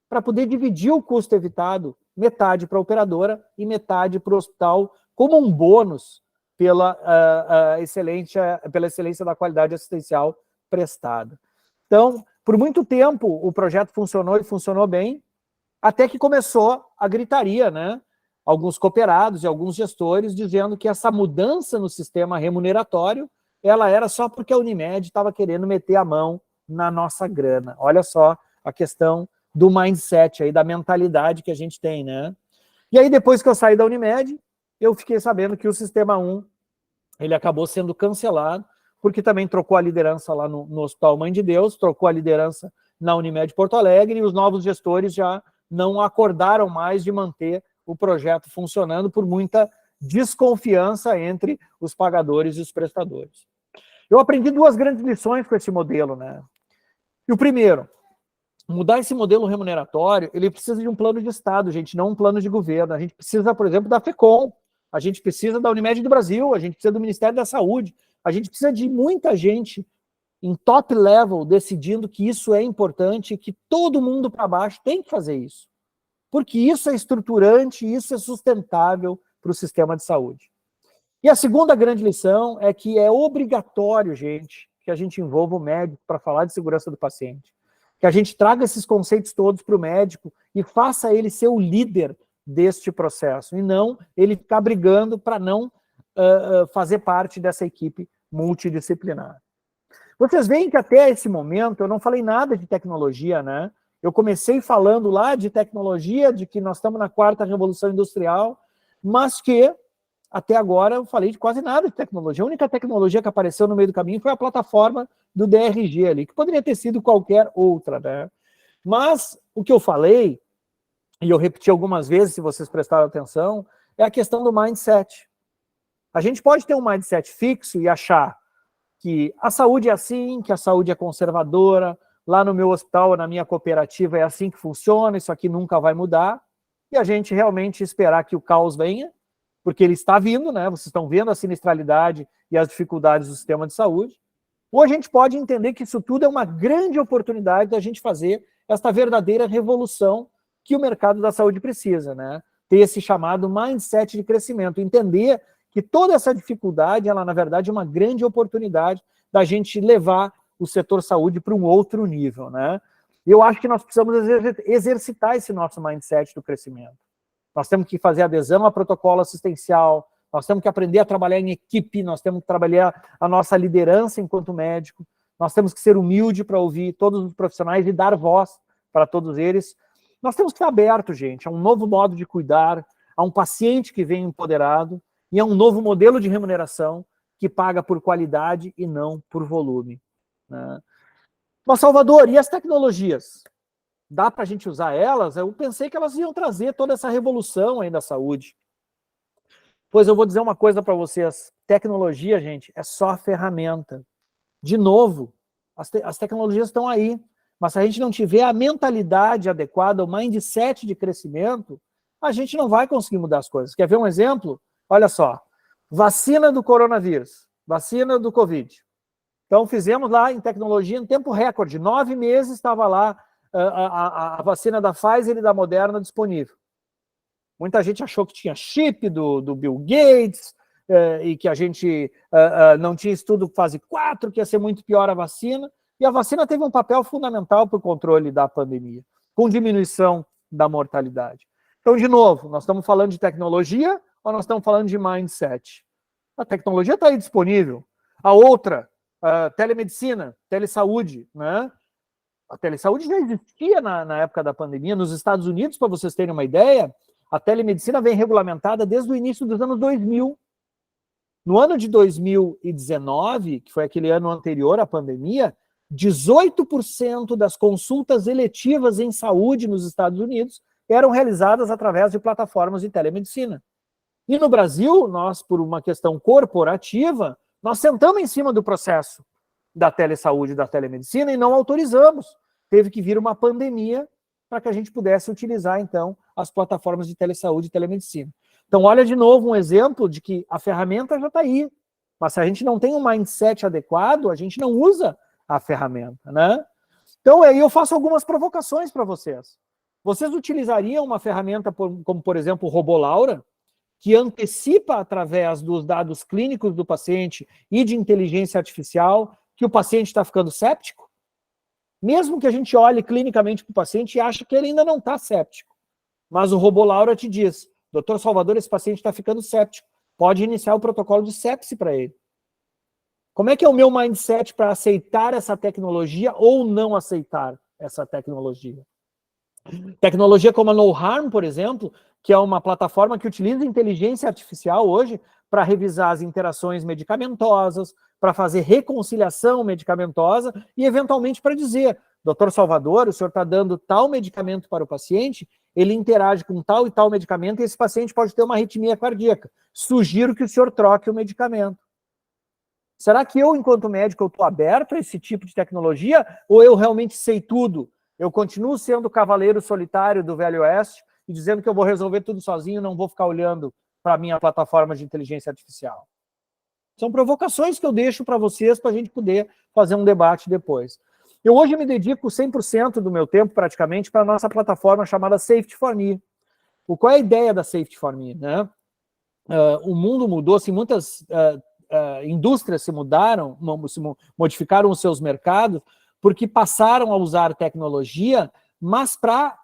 [SPEAKER 3] para poder dividir o custo evitado, metade para a operadora e metade para o hospital, como um bônus pela excelência da qualidade assistencial prestada. Então, por muito tempo, o projeto funcionou e funcionou bem, até que começou a gritaria, né? Alguns cooperados e alguns gestores dizendo que essa mudança no sistema remuneratório, ela era só porque a Unimed estava querendo meter a mão na nossa grana. Olha só a questão do mindset aí, da mentalidade que a gente tem, né? E aí, depois que eu saí da Unimed, eu fiquei sabendo que o Sistema 1, ele acabou sendo cancelado, porque também trocou a liderança lá no Hospital Mãe de Deus, trocou a liderança na Unimed Porto Alegre, e os novos gestores já não acordaram mais de manter o projeto funcionando por muita desconfiança entre os pagadores e os prestadores. Eu aprendi duas grandes lições com esse modelo, né? E o primeiro, mudar esse modelo remuneratório, ele precisa de um plano de Estado, gente, não um plano de governo. A gente precisa, por exemplo, da FECOM, a gente precisa da Unimed do Brasil, a gente precisa do Ministério da Saúde, a gente precisa de muita gente em top level decidindo que isso é importante, que todo mundo para baixo tem que fazer isso. Porque isso é estruturante, isso é sustentável para o sistema de saúde. E a segunda grande lição é que é obrigatório, gente, que a gente envolva o médico para falar de segurança do paciente. Que a gente traga esses conceitos todos para o médico e faça ele ser o líder deste processo, e não ele ficar brigando para não fazer parte dessa equipe multidisciplinar. Vocês veem que até esse momento eu não falei nada de tecnologia, né? Eu comecei falando lá de tecnologia, de que nós estamos na 4ª Revolução Industrial, mas que até agora eu falei de quase nada de tecnologia. A única tecnologia que apareceu no meio do caminho foi a plataforma do DRG ali, que poderia ter sido qualquer outra, né? Mas o que eu falei, e eu repeti algumas vezes, se vocês prestaram atenção, é a questão do mindset. A gente pode ter um mindset fixo e achar que a saúde é assim, que a saúde é conservadora, lá no meu hospital, na minha cooperativa, é assim que funciona, isso aqui nunca vai mudar, e a gente realmente esperar que o caos venha, porque ele está vindo, né? Vocês estão vendo a sinistralidade e as dificuldades do sistema de saúde. Ou a gente pode entender que isso tudo é uma grande oportunidade da gente fazer esta verdadeira revolução que o mercado da saúde precisa, né? Ter esse chamado mindset de crescimento, entender que toda essa dificuldade, ela na verdade é uma grande oportunidade da gente levar o setor saúde para um outro nível, né? Eu acho que nós precisamos exercitar esse nosso mindset do crescimento. Nós temos que fazer adesão a protocolo assistencial, nós temos que aprender a trabalhar em equipe, nós temos que trabalhar a nossa liderança enquanto médico, nós temos que ser humilde para ouvir todos os profissionais e dar voz para todos eles. Nós temos que estar abertos, gente, a um novo modo de cuidar, a um paciente que vem empoderado e a um novo modelo de remuneração que paga por qualidade e não por volume, né? Mas, Salvador, e as tecnologias? Dá para a gente usar elas? Eu pensei que elas iam trazer toda essa revolução aí da saúde. Pois eu vou dizer uma coisa para vocês. Tecnologia, gente, é só ferramenta. De novo, as tecnologias estão aí. Mas se a gente não tiver a mentalidade adequada, o mindset de crescimento, a gente não vai conseguir mudar as coisas. Quer ver um exemplo? Olha só. Vacina do coronavírus. Vacina do Covid. Então, fizemos lá em tecnologia em tempo recorde. 9 meses estava lá a vacina da Pfizer e da Moderna disponível. Muita gente achou que tinha chip do Bill Gates e que a gente não tinha estudo fase 4, que ia ser muito pior a vacina. E a vacina teve um papel fundamental para o controle da pandemia, com diminuição da mortalidade. Então, de novo, nós estamos falando de tecnologia ou nós estamos falando de mindset? A tecnologia está aí disponível. A outra, telemedicina, telesaúde, né? A telesaúde já existia na época da pandemia. Nos Estados Unidos, para vocês terem uma ideia, a telemedicina vem regulamentada desde o início dos anos 2000. No ano de 2019, que foi aquele ano anterior à pandemia, 18% das consultas eletivas em saúde nos Estados Unidos eram realizadas através de plataformas de telemedicina. E no Brasil, nós, por uma questão corporativa, nós sentamos em cima do processo da telesaúde e da telemedicina e não autorizamos. Teve que vir uma pandemia para que a gente pudesse utilizar, então, as plataformas de telesaúde e telemedicina. Então, olha de novo um exemplo de que a ferramenta já está aí, mas se a gente não tem um mindset adequado, a gente não usa a ferramenta, né? Então, aí eu faço algumas provocações para vocês. Vocês utilizariam uma ferramenta como, por exemplo, o RoboLaura, que antecipa, através dos dados clínicos do paciente e de inteligência artificial, que o paciente está ficando séptico? Mesmo que a gente olhe clinicamente para o paciente e ache que ele ainda não está séptico. Mas o RoboLaura te diz, doutor Salvador, esse paciente está ficando séptico. Pode iniciar o protocolo de sepse para ele. Como é que é o meu mindset para aceitar essa tecnologia ou não aceitar essa tecnologia? Tecnologia como a No Harm, por exemplo, que é uma plataforma que utiliza inteligência artificial hoje para revisar as interações medicamentosas, para fazer reconciliação medicamentosa e, eventualmente, para dizer, doutor Salvador, o senhor está dando tal medicamento para o paciente, ele interage com tal e tal medicamento e esse paciente pode ter uma arritmia cardíaca. Sugiro que o senhor troque o medicamento. Será que eu, enquanto médico, estou aberto a esse tipo de tecnologia ou eu realmente sei tudo? Eu continuo sendo o cavaleiro solitário do Velho Oeste e dizendo que eu vou resolver tudo sozinho e não vou ficar olhando para a minha plataforma de inteligência artificial. São provocações que eu deixo para vocês para a gente poder fazer um debate depois. Eu hoje me dedico 100% do meu tempo, praticamente, para a nossa plataforma chamada Safety for Me. Qual é a ideia da Safety for Me, né? O mundo mudou, assim, muitas indústrias se mudaram, modificaram os seus mercados, porque passaram a usar tecnologia, mas para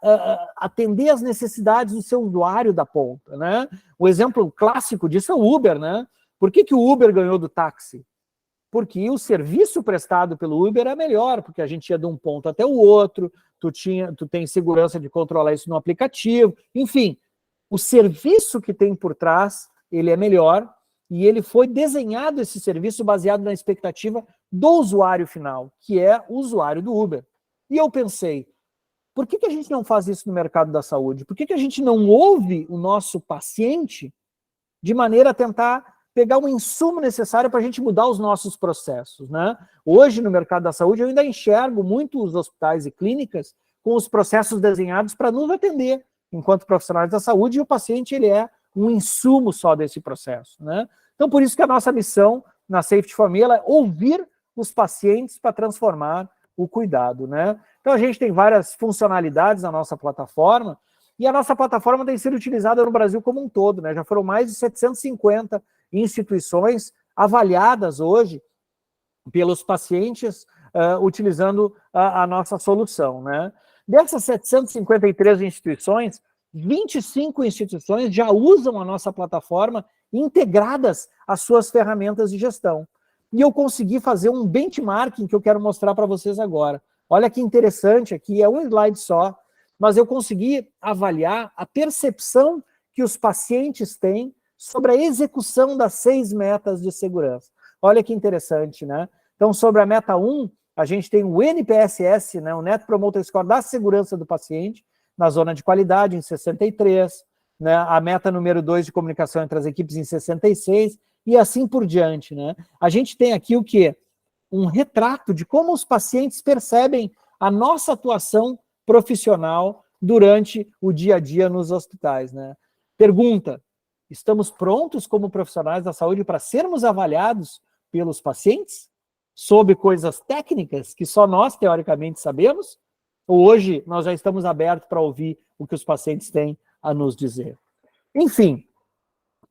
[SPEAKER 3] atender às necessidades do seu usuário da ponta, né? O exemplo clássico disso é o Uber, né? Por que o Uber ganhou do táxi? Porque o serviço prestado pelo Uber é melhor, porque a gente ia de um ponto até o outro, tu tem segurança de controlar isso no aplicativo, enfim, o serviço que tem por trás, ele é melhor, e ele foi desenhado, esse serviço, baseado na expectativa do usuário final, que é o usuário do Uber. E eu pensei, por que a gente não faz isso no mercado da saúde? Por que a gente não ouve o nosso paciente de maneira a tentar pegar um insumo necessário para a gente mudar os nossos processos, né? Hoje, no mercado da saúde, eu ainda enxergo muitos hospitais e clínicas com os processos desenhados para nos atender enquanto profissionais da saúde, e o paciente ele é um insumo só desse processo, né? Então, por isso que a nossa missão na Safety for Me é ouvir os pacientes para transformar o cuidado, né? Então, a gente tem várias funcionalidades na nossa plataforma, e a nossa plataforma tem sido utilizada no Brasil como um todo, né? Já foram mais de 750 instituições avaliadas hoje pelos pacientes utilizando a nossa solução, né? Dessas 753 instituições, 25 instituições já usam a nossa plataforma integradas às suas ferramentas de gestão. E eu consegui fazer um benchmarking que eu quero mostrar para vocês agora. Olha que interessante aqui, é um slide só, mas eu consegui avaliar a percepção que os pacientes têm sobre a execução das 6 metas de segurança. Olha que interessante, né? Então, sobre a meta 1, a gente tem o NPSS, né, o Net Promoter Score da segurança do paciente, na zona de qualidade, em 63, né, a meta número 2 de comunicação entre as equipes em 66, e assim por diante, né? A gente tem aqui o quê? Um retrato de como os pacientes percebem a nossa atuação profissional durante o dia a dia nos hospitais, né? Pergunta: estamos prontos como profissionais da saúde para sermos avaliados pelos pacientes sobre coisas técnicas que só nós, teoricamente, sabemos? Ou hoje nós já estamos abertos para ouvir o que os pacientes têm a nos dizer? Enfim,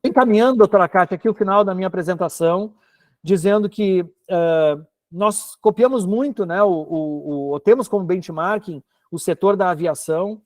[SPEAKER 3] encaminhando, doutora Kátia, aqui o final da minha apresentação, dizendo que nós copiamos muito, né, temos como benchmarking o setor da aviação,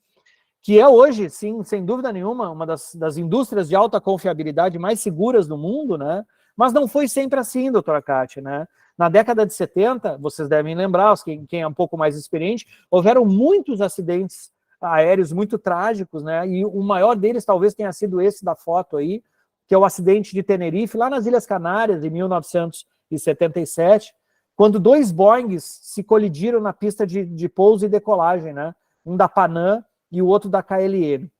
[SPEAKER 3] que é hoje, sim, sem dúvida nenhuma, uma das indústrias de alta confiabilidade mais seguras do mundo, né? Mas não foi sempre assim, doutora Kátia, né? Na década de 70, vocês devem lembrar, quem é um pouco mais experiente, houveram muitos acidentes aéreos muito trágicos, né? E o maior deles talvez tenha sido esse da foto aí, que é o acidente de Tenerife, lá nas Ilhas Canárias, em 1977, quando 2 Boeings se colidiram na pista de pouso e decolagem, né? Um da Panam e o outro da KLM.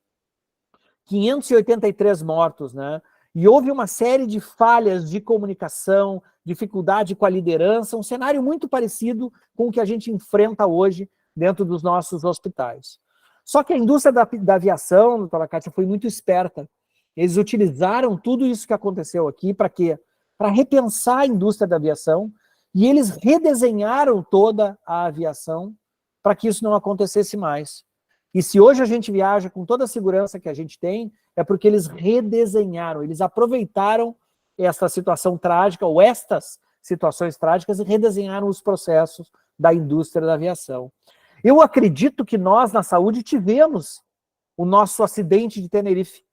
[SPEAKER 3] 583 mortos, né? E houve uma série de falhas de comunicação, dificuldade com a liderança, um cenário muito parecido com o que a gente enfrenta hoje dentro dos nossos hospitais. Só que a indústria da aviação, doutora Kátia, foi muito esperta. Eles utilizaram tudo isso que aconteceu aqui para quê? Para repensar a indústria da aviação E eles redesenharam toda a aviação para que isso não acontecesse mais. E se hoje a gente viaja com toda a segurança que a gente tem, é porque eles redesenharam, eles aproveitaram esta situação trágica, ou estas situações trágicas, e redesenharam os processos da indústria da aviação. Eu acredito que nós, na saúde, tivemos o nosso acidente de Tenerife,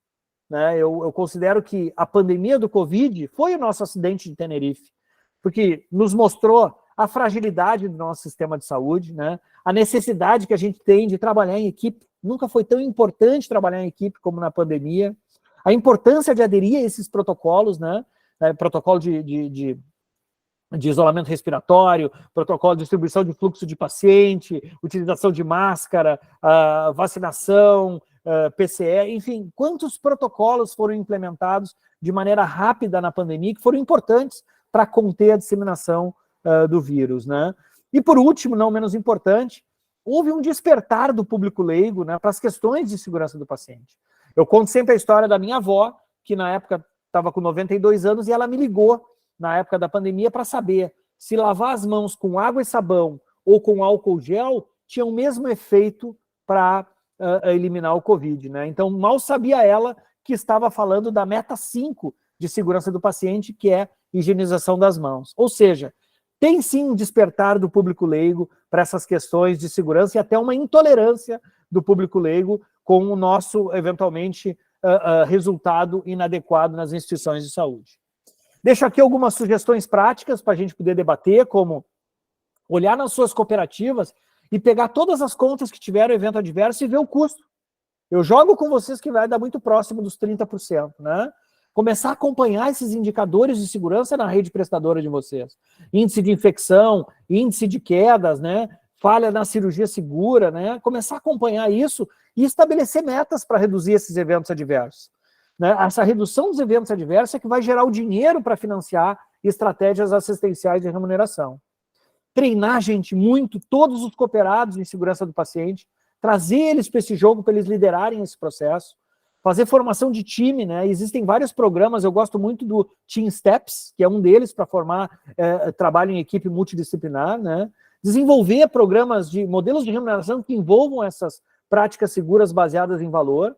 [SPEAKER 3] né? Eu considero que a pandemia do Covid foi o nosso acidente de Tenerife, porque nos mostrou a fragilidade do nosso sistema de saúde, né? A necessidade que a gente tem de trabalhar em equipe. Nunca foi tão importante trabalhar em equipe como na pandemia. A importância de aderir a esses protocolos, né? Protocolo de isolamento respiratório, protocolo de distribuição de fluxo de paciente, utilização de máscara, vacinação, PCR, enfim, quantos protocolos foram implementados de maneira rápida na pandemia que foram importantes para conter a disseminação do vírus, né? E por último, não menos importante, houve um despertar do público leigo, né, para as questões de segurança do paciente. Eu conto sempre a história da minha avó, que na época estava com 92 anos, e ela me ligou na época da pandemia para saber se lavar as mãos com água e sabão ou com álcool gel tinha o mesmo efeito para eliminar o Covid, né? Então, mal sabia ela que estava falando da meta 5 de segurança do paciente, que é higienização das mãos. Ou seja, tem sim um despertar do público leigo para essas questões de segurança e até uma intolerância do público leigo com o nosso, eventualmente, resultado inadequado nas instituições de saúde. Deixo aqui algumas sugestões práticas para a gente poder debater, como olhar nas suas cooperativas e pegar todas as contas que tiveram evento adverso e ver o custo. Eu jogo com vocês que vai dar muito próximo dos 30%, né? Começar a acompanhar esses indicadores de segurança na rede prestadora de vocês. Índice de infecção, índice de quedas, né? Falha na cirurgia segura, né? Começar a acompanhar isso e estabelecer metas para reduzir esses eventos adversos. Né? Essa redução dos eventos adversos é que vai gerar o dinheiro para financiar estratégias assistenciais de remuneração. Treinar, gente, muito, todos os cooperados em segurança do paciente, trazer eles para esse jogo, para eles liderarem esse processo, fazer formação de time, né? Existem vários programas, eu gosto muito do Team Steps, que é um deles para formar trabalho em equipe multidisciplinar, né? Desenvolver programas de modelos de remuneração que envolvam essas práticas seguras baseadas em valor,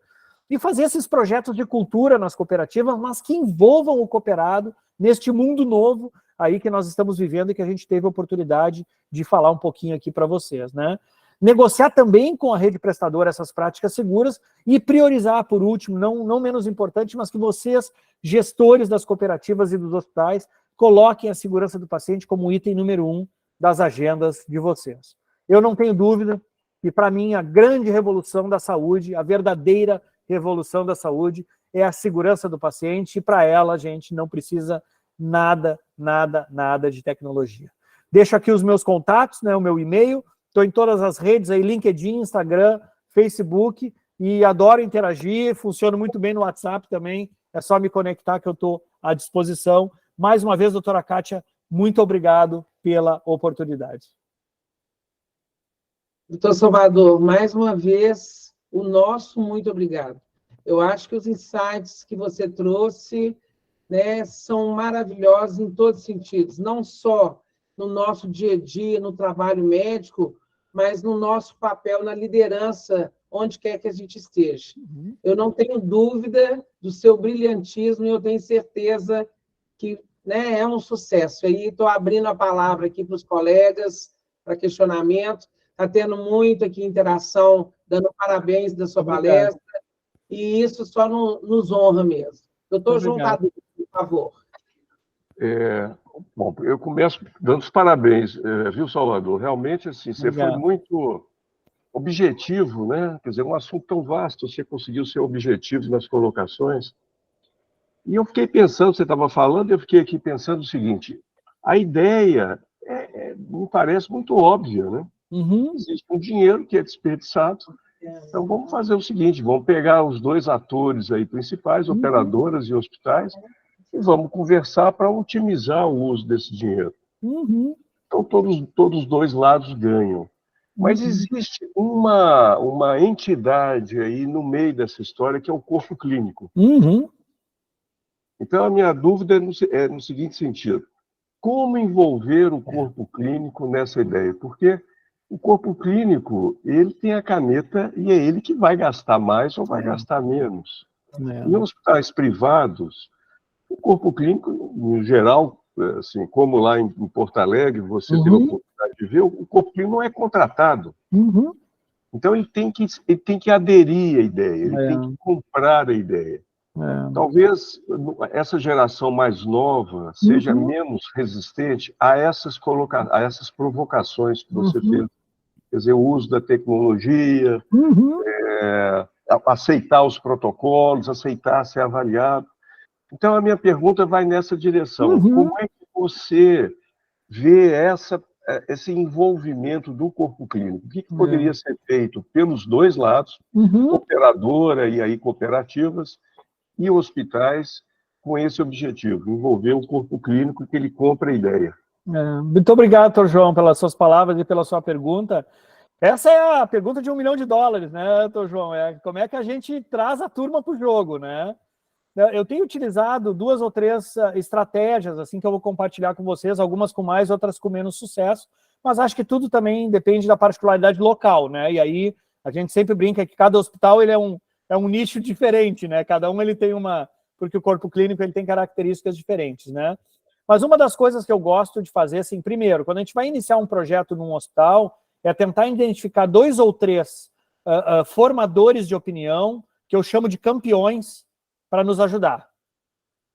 [SPEAKER 3] e fazer esses projetos de cultura nas cooperativas, mas que envolvam o cooperado neste mundo novo aí que nós estamos vivendo e que a gente teve a oportunidade de falar um pouquinho aqui para vocês, né? Negociar também com a rede prestadora essas práticas seguras e priorizar, por último, não menos importante, mas que vocês, gestores das cooperativas e dos hospitais, coloquem a segurança do paciente como item número 1 das agendas de vocês. Eu não tenho dúvida que, para mim, a grande revolução da saúde, a verdadeira revolução da saúde, é a segurança do paciente, e para ela a gente não precisa nada de tecnologia. Deixo aqui os meus contatos, né, o meu e-mail, estou em todas as redes, aí, LinkedIn, Instagram, Facebook, e adoro interagir, funciono muito bem no WhatsApp também, é só me conectar que eu estou à disposição. Mais uma vez, doutora Kátia, muito obrigado pela oportunidade.
[SPEAKER 1] Doutor Salvador, mais uma vez, o nosso muito obrigado. Eu acho que os insights que você trouxe, né, são maravilhosos em todos os sentidos, não só no nosso dia a dia, no trabalho médico, mas no nosso papel na liderança, onde quer que a gente esteja. Eu não tenho dúvida do seu brilhantismo e eu tenho certeza que, né, é um sucesso. Aí estou abrindo a palavra aqui para os colegas, para questionamento. Está tendo muito aqui interação, dando parabéns da sua palestra, e isso só nos honra mesmo. Doutor João Cadu, por favor.
[SPEAKER 4] Bom, eu começo dando os parabéns, viu, Salvador? Realmente, assim, você foi muito objetivo, né? Quer dizer, um assunto tão vasto, você conseguiu ser objetivo nas colocações. E eu fiquei pensando, você estava falando, eu fiquei aqui pensando o seguinte, a ideia me parece muito óbvia, né? Existe um dinheiro que é desperdiçado, então vamos fazer o seguinte, vamos pegar os dois atores aí principais, operadoras e hospitais, e vamos conversar para otimizar o uso desse dinheiro. Então todos os dois lados ganham. Mas existe uma entidade aí no meio dessa história que é o corpo clínico. Então a minha dúvida é no seguinte sentido, como envolver o corpo clínico nessa ideia, porque o corpo clínico, ele tem a caneta e é ele que vai gastar mais ou vai gastar menos. Em hospitais privados, o corpo clínico, no geral, assim, como lá em Porto Alegre, você teve a oportunidade de ver, o corpo clínico não é contratado. Então, ele tem que aderir à ideia, ele tem que comprar a ideia. Talvez essa geração mais nova seja menos resistente a essas provocações que você fez. Quer dizer, o uso da tecnologia, aceitar os protocolos, aceitar ser avaliado. Então, a minha pergunta vai nessa direção. Como é que você vê esse envolvimento do corpo clínico? O que poderia ser feito pelos dois lados, operadora e aí cooperativas, e hospitais com esse objetivo, envolver o corpo clínico e que ele compre a ideia.
[SPEAKER 3] Muito obrigado, doutor João, pelas suas palavras e pela sua pergunta. Essa é a pergunta de $1 milhão, né, doutor João? Como é que a gente traz a turma para o jogo, né? Eu tenho utilizado 2 ou 3 estratégias assim que eu vou compartilhar com vocês, algumas com mais, outras com menos sucesso, mas acho que tudo também depende da particularidade local, né? E aí a gente sempre brinca que cada hospital ele é um nicho diferente, né? Cada um ele tem porque o corpo clínico ele tem características diferentes, né? Mas uma das coisas que eu gosto de fazer, assim, primeiro, quando a gente vai iniciar um projeto num hospital, é tentar identificar 2 ou 3 formadores de opinião, que eu chamo de campeões, para nos ajudar.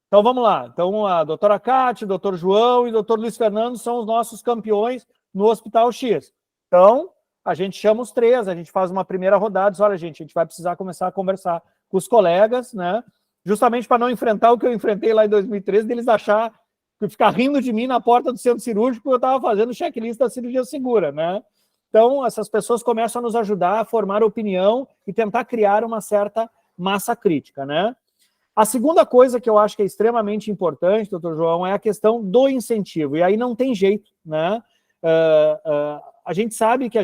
[SPEAKER 3] Então, vamos lá. Então, a doutora Cátia, o doutor João e o doutor Luiz Fernando são os nossos campeões no Hospital X. Então, a gente chama os 3, a gente faz uma primeira rodada, diz, olha, gente, a gente vai precisar começar a conversar com os colegas, né? Justamente para não enfrentar o que eu enfrentei lá em 2013, deles ficar rindo de mim na porta do centro cirúrgico, porque eu estava fazendo checklist da cirurgia segura, né? Então, essas pessoas começam a nos ajudar a formar opinião e tentar criar uma certa massa crítica, né? A segunda coisa que eu acho que é extremamente importante, doutor João, é a questão do incentivo, e aí não tem jeito, né? A gente sabe que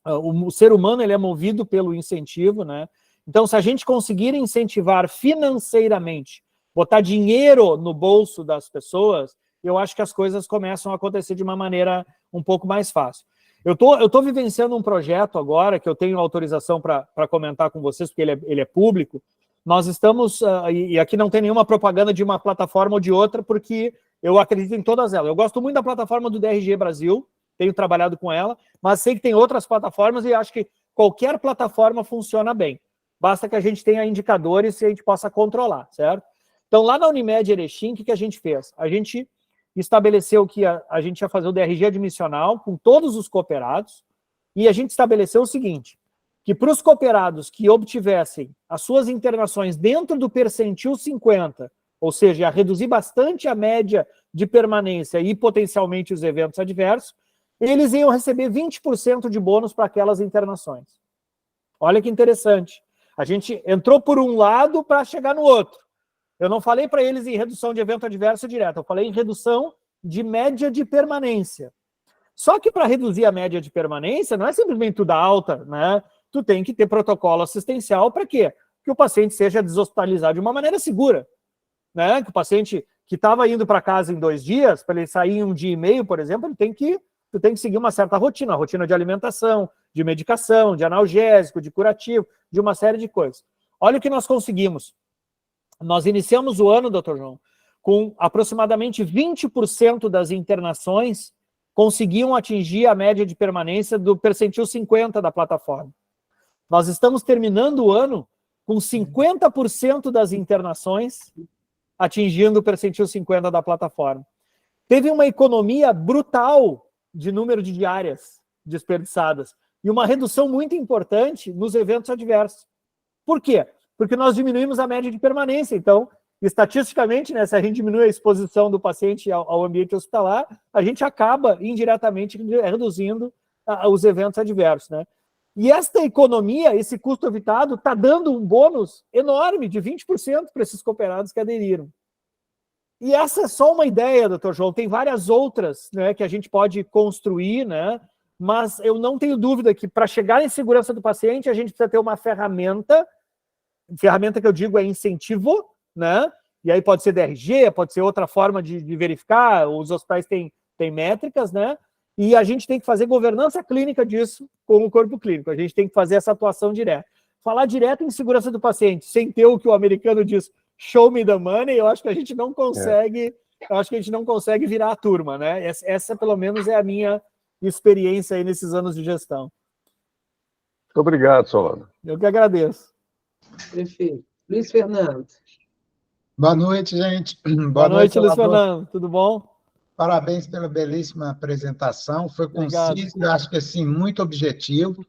[SPEAKER 3] o ser humano ele é movido pelo incentivo, né? Então, se a gente conseguir incentivar financeiramente, botar dinheiro no bolso das pessoas, eu acho que as coisas começam a acontecer de uma maneira um pouco mais fácil. Eu tô vivenciando um projeto agora, que eu tenho autorização para comentar com vocês, porque ele é público. Nós estamos, e aqui não tem nenhuma propaganda de uma plataforma ou de outra, porque eu acredito em todas elas. Eu gosto muito da plataforma do DRG Brasil, tenho trabalhado com ela, mas sei que tem outras plataformas e acho que qualquer plataforma funciona bem. Basta que a gente tenha indicadores e a gente possa controlar, certo? Então, lá na Unimed Erechim, o que a gente fez? A gente estabeleceu que a gente ia fazer o DRG admissional com todos os cooperados e a gente estabeleceu o seguinte, que para os cooperados que obtivessem as suas internações dentro do percentil 50, ou seja, ia reduzir bastante a média de permanência e potencialmente os eventos adversos, eles iam receber 20% de bônus para aquelas internações. Olha que interessante. A gente entrou por um lado para chegar no outro. Eu não falei para eles em redução de evento adverso direto, eu falei em redução de média de permanência. Só que para reduzir a média de permanência, não é simplesmente tu dar alta, né? Tu tem que ter protocolo assistencial para quê? Que o paciente seja deshospitalizado de uma maneira segura, né? Que o paciente que estava indo para casa em 2 dias, para ele sair em 1 dia e meio, por exemplo, tu tem que seguir uma certa rotina de alimentação, de medicação, de analgésico, de curativo, de uma série de coisas. Olha o que nós conseguimos. Nós iniciamos o ano, doutor João, com aproximadamente 20% das internações conseguiam atingir a média de permanência do percentil 50 da plataforma. Nós estamos terminando o ano com 50% das internações atingindo o percentil 50 da plataforma. Teve uma economia brutal de número de diárias desperdiçadas e uma redução muito importante nos eventos adversos. Por quê? Porque nós diminuímos a média de permanência. Então, estatisticamente, né, se a gente diminui a exposição do paciente ao ambiente hospitalar, a gente acaba indiretamente reduzindo os eventos adversos, né? E esta economia, esse custo evitado, está dando um bônus enorme de 20% para esses cooperados que aderiram. E essa é só uma ideia, doutor João, tem várias outras, né, que a gente pode construir, né? Mas eu não tenho dúvida que para chegar em segurança do paciente, a gente precisa ter uma ferramenta que eu digo é incentivo, né? e aí pode ser DRG, pode ser outra forma de verificar, os hospitais têm métricas, né? E a gente tem que fazer governança clínica disso com o corpo clínico, a gente tem que fazer essa atuação direta. Falar direto em segurança do paciente, sem ter o que o americano diz, show me the money, eu acho que a gente não consegue, virar a turma, né? Essa pelo menos é a minha experiência aí nesses anos de gestão.
[SPEAKER 4] Muito obrigado, Solano.
[SPEAKER 3] Eu que agradeço.
[SPEAKER 1] Perfeito. Luiz Fernando.
[SPEAKER 5] Boa noite, gente.
[SPEAKER 3] Boa noite, Luiz Fernando. Tudo bom?
[SPEAKER 5] Parabéns pela belíssima apresentação. Foi conciso, acho que assim, muito objetivo.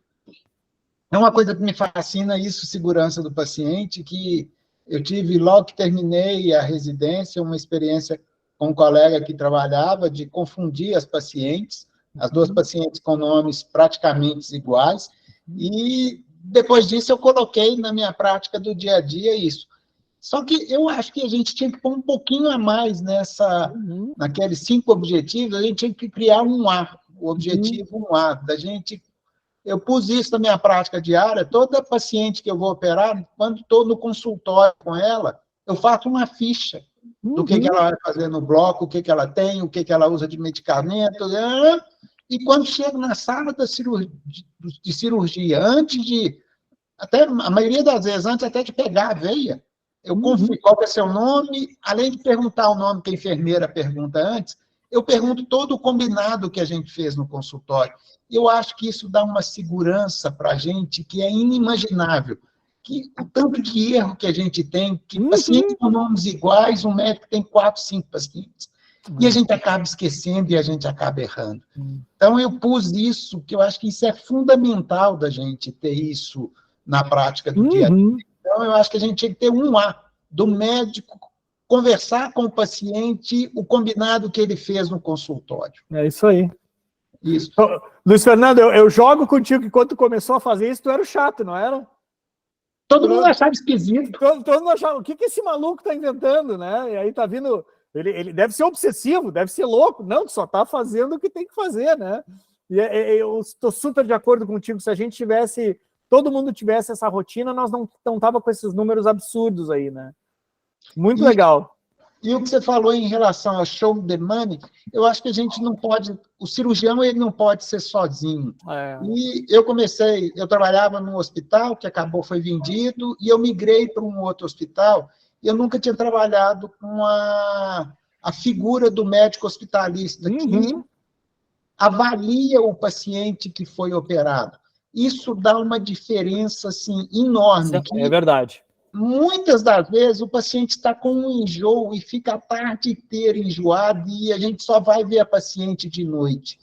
[SPEAKER 5] É uma coisa que me fascina isso, segurança do paciente, que eu tive, logo que terminei a residência, uma experiência com um colega que trabalhava de confundir as pacientes, as duas pacientes com nomes praticamente iguais, e depois disso eu coloquei na minha prática do dia a dia isso. Só que eu acho que a gente tinha que pôr um pouquinho a mais naqueles 5 objetivos, a gente tinha que criar um A, o objetivo 1A, da gente. Eu pus isso na minha prática diária, toda paciente que eu vou operar, quando estou no consultório com ela, eu faço uma ficha do que ela vai fazer no bloco, o que ela tem, o que ela usa de medicamento, e quando chego na sala de cirurgia, antes de, até a maioria das vezes, antes até de pegar a veia, eu confiro qual é o seu nome, além de perguntar o nome que a enfermeira pergunta antes, eu pergunto todo o combinado que a gente fez no consultório. Eu acho que isso dá uma segurança para a gente que é inimaginável. Que o tanto de erro que a gente tem, que pacientes com nomes iguais, um médico tem 4, 5 pacientes. E a gente acaba esquecendo e a gente acaba errando. Então, eu pus isso, que eu acho que isso é fundamental da gente ter isso na prática do dia a dia. Então, eu acho que a gente tinha que ter um A, do médico conversar com o paciente, o combinado que ele fez no consultório.
[SPEAKER 3] É isso aí.
[SPEAKER 5] Isso.
[SPEAKER 3] Luiz Fernando, eu jogo contigo que quando tu começou a fazer isso, tu era o chato, não era?
[SPEAKER 5] Todo mundo achava esquisito.
[SPEAKER 3] Todo mundo achava, o que esse maluco tá inventando, né? E aí tá vindo... Ele deve ser obsessivo, deve ser louco. Não, tu só tá fazendo o que tem que fazer, né? E eu estou super de acordo contigo. Se a gente tivesse... Todo mundo tivesse essa rotina, nós não tava com esses números absurdos aí, né? Muito legal.
[SPEAKER 5] E o que você falou em relação ao show the money, eu acho que a gente não pode... O cirurgião, ele não pode ser sozinho. E eu trabalhava num hospital que acabou, foi vendido, e eu migrei para um outro hospital, e eu nunca tinha trabalhado com a figura do médico hospitalista, que avalia o paciente que foi operado. Isso dá uma diferença, assim, enorme.
[SPEAKER 3] É verdade.
[SPEAKER 5] Muitas das vezes o paciente está com um enjoo e fica a tarde inteira enjoado e a gente só vai ver a paciente de noite.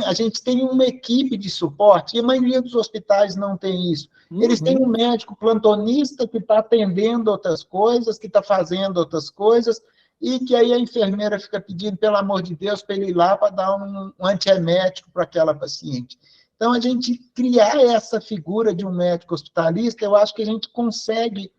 [SPEAKER 5] A gente tem uma equipe de suporte e a maioria dos hospitais não tem isso. Eles têm um médico plantonista que está atendendo outras coisas, que está fazendo outras coisas, e que aí a enfermeira fica pedindo, pelo amor de Deus, para ele ir lá para dar um antiemético para aquela paciente. Então, a gente criar essa figura de um médico hospitalista, eu acho que a gente consegue,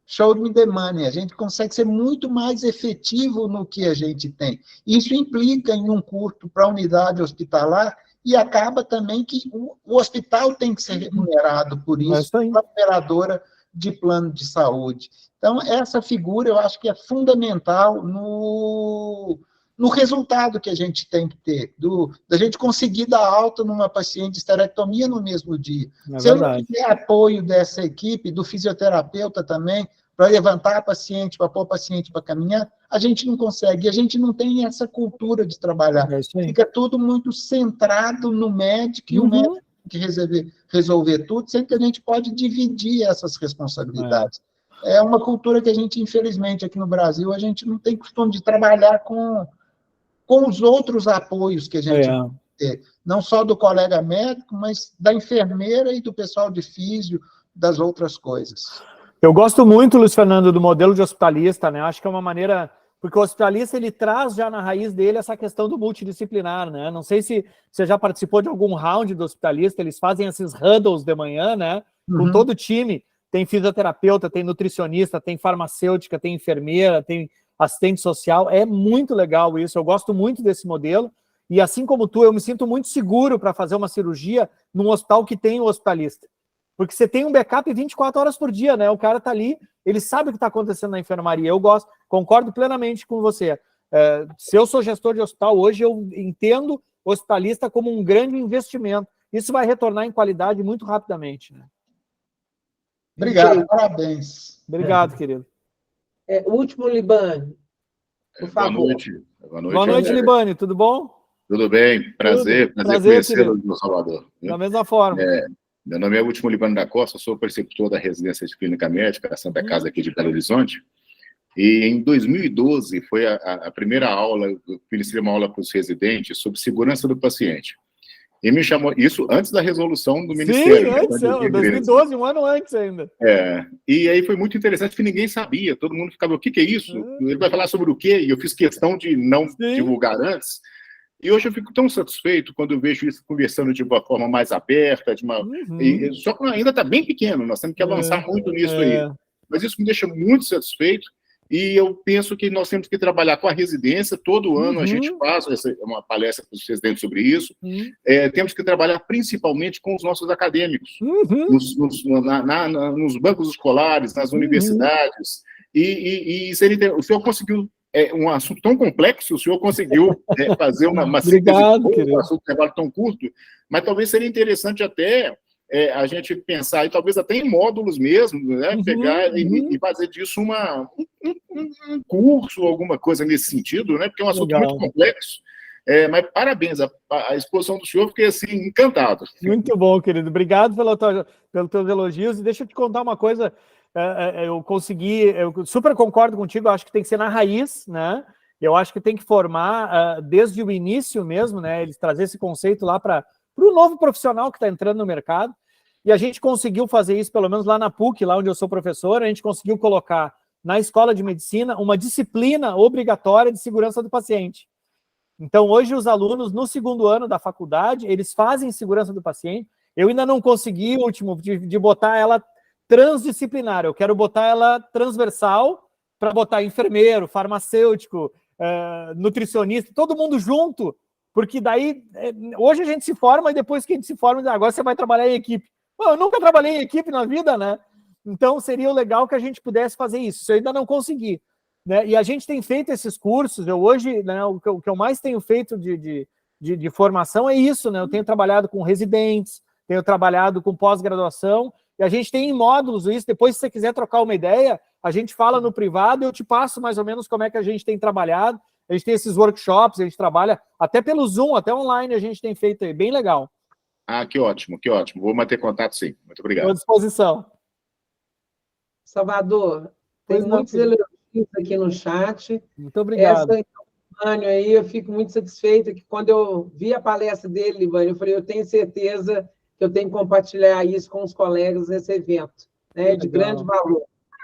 [SPEAKER 5] show me the money, a gente consegue ser muito mais efetivo no que a gente tem. Isso implica em um custo para a unidade hospitalar e acaba também que o hospital tem que ser remunerado por isso, pela operadora de plano de saúde. Então, essa figura eu acho que é fundamental no resultado que a gente tem que ter, da gente conseguir dar alta numa paciente de esterectomia no mesmo dia. Se eu não tiver apoio dessa equipe, do fisioterapeuta também, para levantar a paciente, para pôr a paciente para caminhar, a gente não consegue, a gente não tem essa cultura de trabalhar. Fica tudo muito centrado no médico, e o médico tem que resolver tudo, sendo que a gente pode dividir essas responsabilidades. É uma cultura que a gente, infelizmente, aqui no Brasil, a gente não tem costume de trabalhar com os outros apoios que a gente tem, não só do colega médico, mas da enfermeira e do pessoal de físio, das outras coisas.
[SPEAKER 3] Eu gosto muito, Luiz Fernando, do modelo de hospitalista, né? Acho que é uma maneira... Porque o hospitalista, ele traz já na raiz dele essa questão do multidisciplinar, né? Não sei se você já participou de algum round do hospitalista, eles fazem esses huddles de manhã, né? Com todo o time. Tem fisioterapeuta, tem nutricionista, tem farmacêutica, tem enfermeira, tem assistente social. É muito legal isso, eu gosto muito desse modelo. E assim como tu, eu me sinto muito seguro para fazer uma cirurgia num hospital que tem o hospitalista. Porque você tem um backup 24 horas por dia, né? O cara tá ali, ele sabe o que está acontecendo na enfermaria. Eu gosto, concordo plenamente com você. Se eu sou gestor de hospital, hoje eu entendo o hospitalista como um grande investimento. Isso vai retornar em qualidade muito rapidamente, né?
[SPEAKER 5] Obrigado, parabéns.
[SPEAKER 3] Obrigado, querido.
[SPEAKER 1] O último, Libânio, por favor.
[SPEAKER 6] Boa noite.
[SPEAKER 3] Boa noite, Libânio, tudo bom?
[SPEAKER 6] Tudo bem, prazer conhecê-lo, meu Salvador.
[SPEAKER 3] Da mesma forma.
[SPEAKER 6] Meu nome é Último Libânio da Costa, sou preceptor da residência de clínica médica da Santa Casa aqui de Belo Horizonte, e em 2012 foi a primeira aula, eu ministrei uma aula para os residentes sobre segurança do paciente. E me chamou, isso antes da resolução do Ministério.
[SPEAKER 3] Sim, antes, 2012, um ano antes ainda.
[SPEAKER 6] E aí foi muito interessante que ninguém sabia, todo mundo ficava, o que é isso? Ele vai falar sobre o quê? E eu fiz questão de não divulgar antes. E hoje eu fico tão satisfeito quando eu vejo isso conversando de uma forma mais aberta, só que ainda está bem pequeno, nós temos que avançar muito nisso aí. Mas isso me deixa muito satisfeito. E eu penso que nós temos que trabalhar com a residência, todo ano a gente faz uma palestra para os residentes sobre isso, temos que trabalhar principalmente com os nossos acadêmicos, nos bancos escolares, nas universidades, e o senhor conseguiu, um assunto tão complexo, o senhor conseguiu fazer uma síntese, um assunto de trabalho tão curto, mas talvez seria interessante até a gente pensar, e talvez até em módulos mesmo, né? Pegar e fazer disso um curso, alguma coisa nesse sentido, né? Porque é um assunto muito complexo. Mas parabéns, a exposição do senhor, fiquei assim, encantado.
[SPEAKER 3] Muito bom, querido. Obrigado pelos teus elogios. E deixa eu te contar uma coisa, eu super concordo contigo, eu acho que tem que ser na raiz, né? Eu acho que tem que formar desde o início mesmo, né? Eles trazer esse conceito lá para o novo profissional que está entrando no mercado, e a gente conseguiu fazer isso, pelo menos lá na PUC, lá onde eu sou professor, a gente conseguiu colocar na escola de medicina uma disciplina obrigatória de segurança do paciente. Então, hoje, os alunos, no segundo ano da faculdade, eles fazem segurança do paciente. Eu ainda não consegui, de botar ela transdisciplinar, eu quero botar ela transversal, para botar enfermeiro, farmacêutico, nutricionista, todo mundo junto, porque daí, hoje a gente se forma e depois que a gente se forma, agora você vai trabalhar em equipe. Pô, eu nunca trabalhei em equipe na vida, né? Então seria legal que a gente pudesse fazer isso. Isso eu ainda não consegui, né? E a gente tem feito esses cursos, hoje, né, o que eu mais tenho feito de formação é isso, né? Eu tenho trabalhado com residentes, tenho trabalhado com pós-graduação, e a gente tem em módulos isso. Depois, se você quiser trocar uma ideia, a gente fala no privado, eu te passo mais ou menos como é que a gente tem trabalhado. A gente tem esses workshops, a gente trabalha até pelo Zoom, até online a gente tem feito aí, bem legal.
[SPEAKER 6] Que ótimo, que ótimo. Vou manter contato, sim. Muito obrigado.
[SPEAKER 3] Estou à disposição.
[SPEAKER 1] Salvador, tem muitos elogios aqui no chat.
[SPEAKER 3] Muito obrigado.
[SPEAKER 1] Libânio aí, eu fico muito satisfeita que quando eu vi a palestra dele, Libânio, eu falei, eu tenho certeza que eu tenho que compartilhar isso com os colegas nesse evento, né, de grande valor.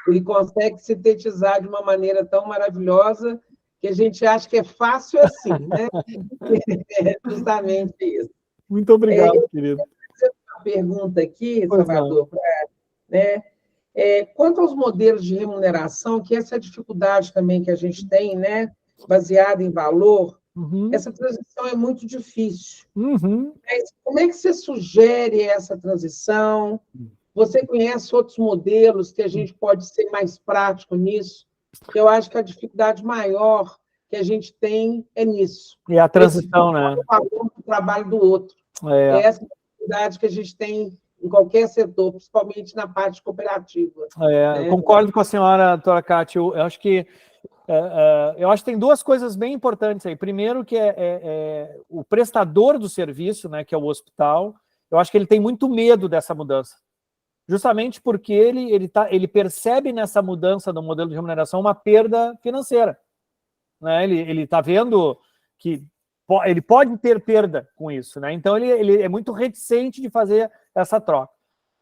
[SPEAKER 1] Ele consegue sintetizar de uma maneira tão maravilhosa que a gente acha que é fácil assim, né? É justamente isso.
[SPEAKER 3] Muito obrigado, querido.
[SPEAKER 1] Eu vou fazer uma pergunta aqui, Salvador, né? Quanto aos modelos de remuneração, que essa é a dificuldade também que a gente tem, né? Baseada em valor, essa transição é muito difícil. Mas como é que você sugere essa transição? Você conhece outros modelos que a gente pode ser mais prático nisso? Eu acho que a dificuldade maior que a gente tem é nisso.
[SPEAKER 3] E a transição, né?
[SPEAKER 1] O trabalho do outro. É essa dificuldade que a gente tem em qualquer setor, principalmente na parte cooperativa.
[SPEAKER 3] Né? Concordo com a senhora, doutora Kátia. Eu acho que tem duas coisas bem importantes aí. Primeiro, que o prestador do serviço, né, que é o hospital, eu acho que ele tem muito medo dessa mudança. Justamente porque ele percebe nessa mudança do modelo de remuneração uma perda financeira. Né? Ele está vendo que ele pode ter perda com isso. Né? Então, ele é muito reticente de fazer essa troca.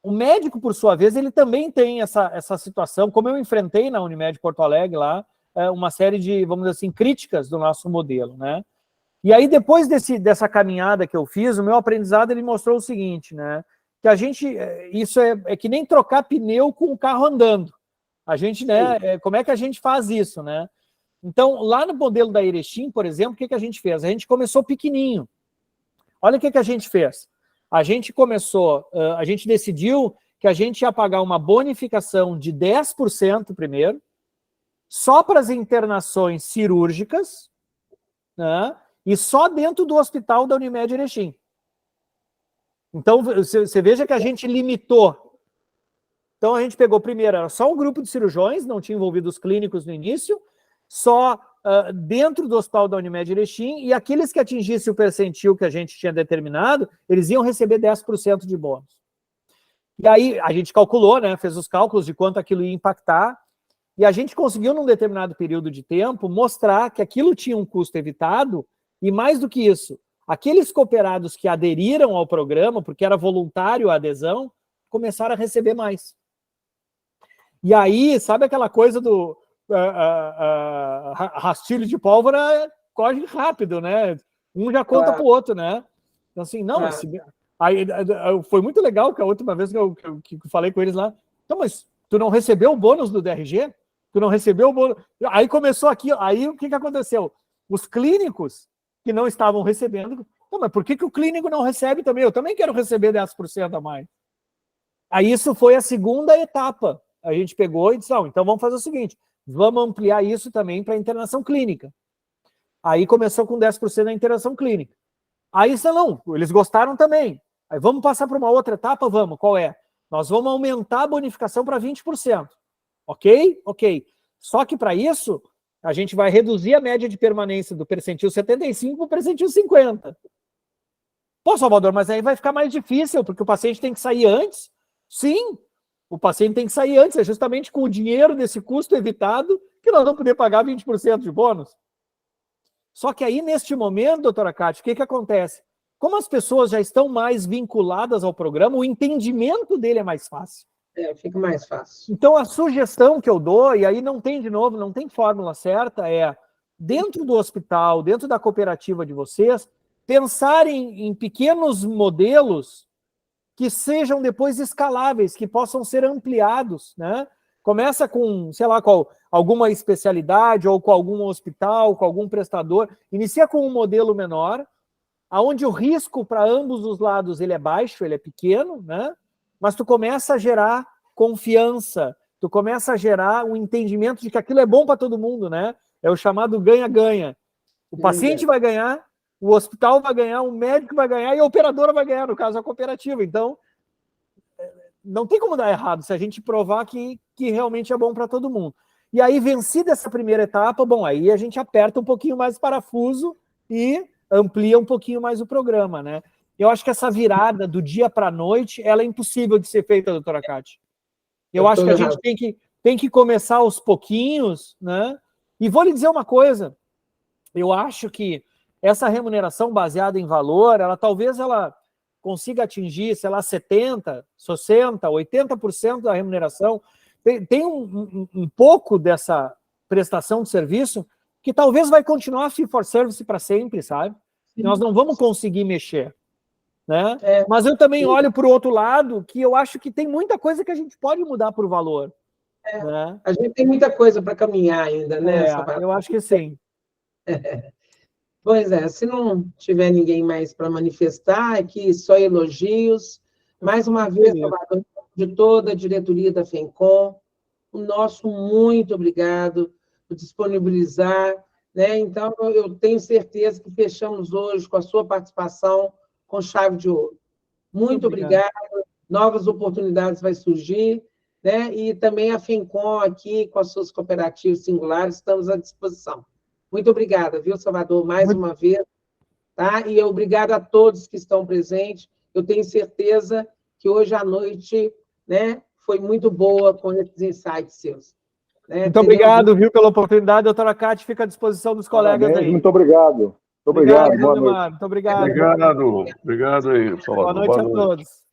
[SPEAKER 3] O médico, por sua vez, ele também tem essa situação, como eu enfrentei na Unimed Porto Alegre, lá, uma série de, vamos dizer assim, críticas do nosso modelo. Né? E aí, depois dessa caminhada que eu fiz, o meu aprendizado ele mostrou o seguinte, né? Que a gente, isso é que nem trocar pneu com o carro andando. A gente, né, como é que a gente faz isso, né? Então, lá no modelo da Erechim, por exemplo, o que a gente fez? A gente começou pequenininho. Olha o que a gente fez. A gente decidiu que a gente ia pagar uma bonificação de 10% primeiro, só para as internações cirúrgicas, né? E só dentro do hospital da Unimed Erechim. Então, você veja que a gente limitou. Então, a gente pegou primeiro, era só um grupo de cirurgiões, não tinha envolvido os clínicos no início, só dentro do hospital da Unimed Erechim, e aqueles que atingissem o percentil que a gente tinha determinado, eles iam receber 10% de bônus. E aí, a gente calculou, né, fez os cálculos de quanto aquilo ia impactar, e a gente conseguiu, num determinado período de tempo, mostrar que aquilo tinha um custo evitado, e mais do que isso, aqueles cooperados que aderiram ao programa, porque era voluntário a adesão, começaram a receber mais. E aí, sabe aquela coisa do rastilho de pólvora corre rápido, né? Um já conta pro outro, né? Então, assim, não, aí, foi muito legal que a última vez que eu falei com eles lá, então, mas tu não recebeu o bônus do DRG? Tu não recebeu o bônus? Aí começou aqui, aí o que aconteceu? Os clínicos que não estavam recebendo, não, mas por que o clínico não recebe também? Eu também quero receber 10% a mais. Aí isso foi a segunda etapa. A gente pegou e disse, então vamos fazer o seguinte, vamos ampliar isso também para a internação clínica. Aí começou com 10% da internação clínica. Aí, não, eles gostaram também. Aí vamos passar para uma outra etapa? Vamos, qual é? Nós vamos aumentar a bonificação para 20%. Ok? Ok. Só que para isso, a gente vai reduzir a média de permanência do percentil 75 para o percentil 50. Pô, Salvador, mas aí vai ficar mais difícil, porque o paciente tem que sair antes? Sim, o paciente tem que sair antes, é justamente com o dinheiro desse custo evitado que nós vamos poder pagar 20% de bônus. Só que aí, neste momento, doutora Kátia, o que acontece? Como as pessoas já estão mais vinculadas ao programa, o entendimento dele é mais fácil.
[SPEAKER 1] Fica mais fácil.
[SPEAKER 3] Então, a sugestão que eu dou, e aí não tem, de novo, não tem fórmula certa, é, dentro do hospital, dentro da cooperativa de vocês, pensarem em pequenos modelos que sejam depois escaláveis, que possam ser ampliados, né? Começa com, sei lá, com alguma especialidade, ou com algum hospital, com algum prestador, inicia com um modelo menor, onde o risco para ambos os lados ele é baixo, ele é pequeno, né? Mas tu começa a gerar confiança, tu começa a gerar um entendimento de que aquilo é bom para todo mundo, né? É o chamado ganha-ganha. O paciente vai ganhar, o hospital vai ganhar, o médico vai ganhar e a operadora vai ganhar, no caso a cooperativa. Então, não tem como dar errado se a gente provar que realmente é bom para todo mundo. E aí, vencida essa primeira etapa, bom, aí a gente aperta um pouquinho mais o parafuso e amplia um pouquinho mais o programa, né? Eu acho que essa virada do dia para a noite, ela é impossível de ser feita, doutora Kátia. Eu acho que a gente tem que começar aos pouquinhos, né? E vou lhe dizer uma coisa, eu acho que essa remuneração baseada em valor, talvez ela consiga atingir, sei lá, 70%, 60%, 80% da remuneração. Tem um pouco dessa prestação de serviço que talvez vai continuar fee for service para sempre, sabe? Nós não vamos conseguir mexer. Né? Mas eu também olho para o outro lado, que eu acho que tem muita coisa que a gente pode mudar por valor. Né?
[SPEAKER 1] A gente tem muita coisa para caminhar ainda, né?
[SPEAKER 3] Eu acho que sim.
[SPEAKER 1] Pois é, se não tiver ninguém mais para manifestar, aqui só elogios. Mais uma vez, Salvador, de toda a diretoria da FENCOM, o nosso muito obrigado por disponibilizar. Né? Então, eu tenho certeza que fechamos hoje com a sua participação com chave de ouro. Muito obrigado. Novas oportunidades vai surgir, né? E também a FENCOM aqui, com as suas cooperativas singulares, estamos à disposição. Muito obrigada, viu, Salvador, mais uma vez. Tá? E obrigada a todos que estão presentes. Eu tenho certeza que hoje à noite, né, foi muito boa com esses insights seus. Né?
[SPEAKER 3] Muito obrigado, viu, pela oportunidade. Doutora Kátia, fica à disposição dos colegas aí.
[SPEAKER 7] Muito obrigado. Muito obrigado, boa noite.
[SPEAKER 3] Muito obrigado.
[SPEAKER 4] Obrigado aí, Salvador.
[SPEAKER 3] Boa noite a todos.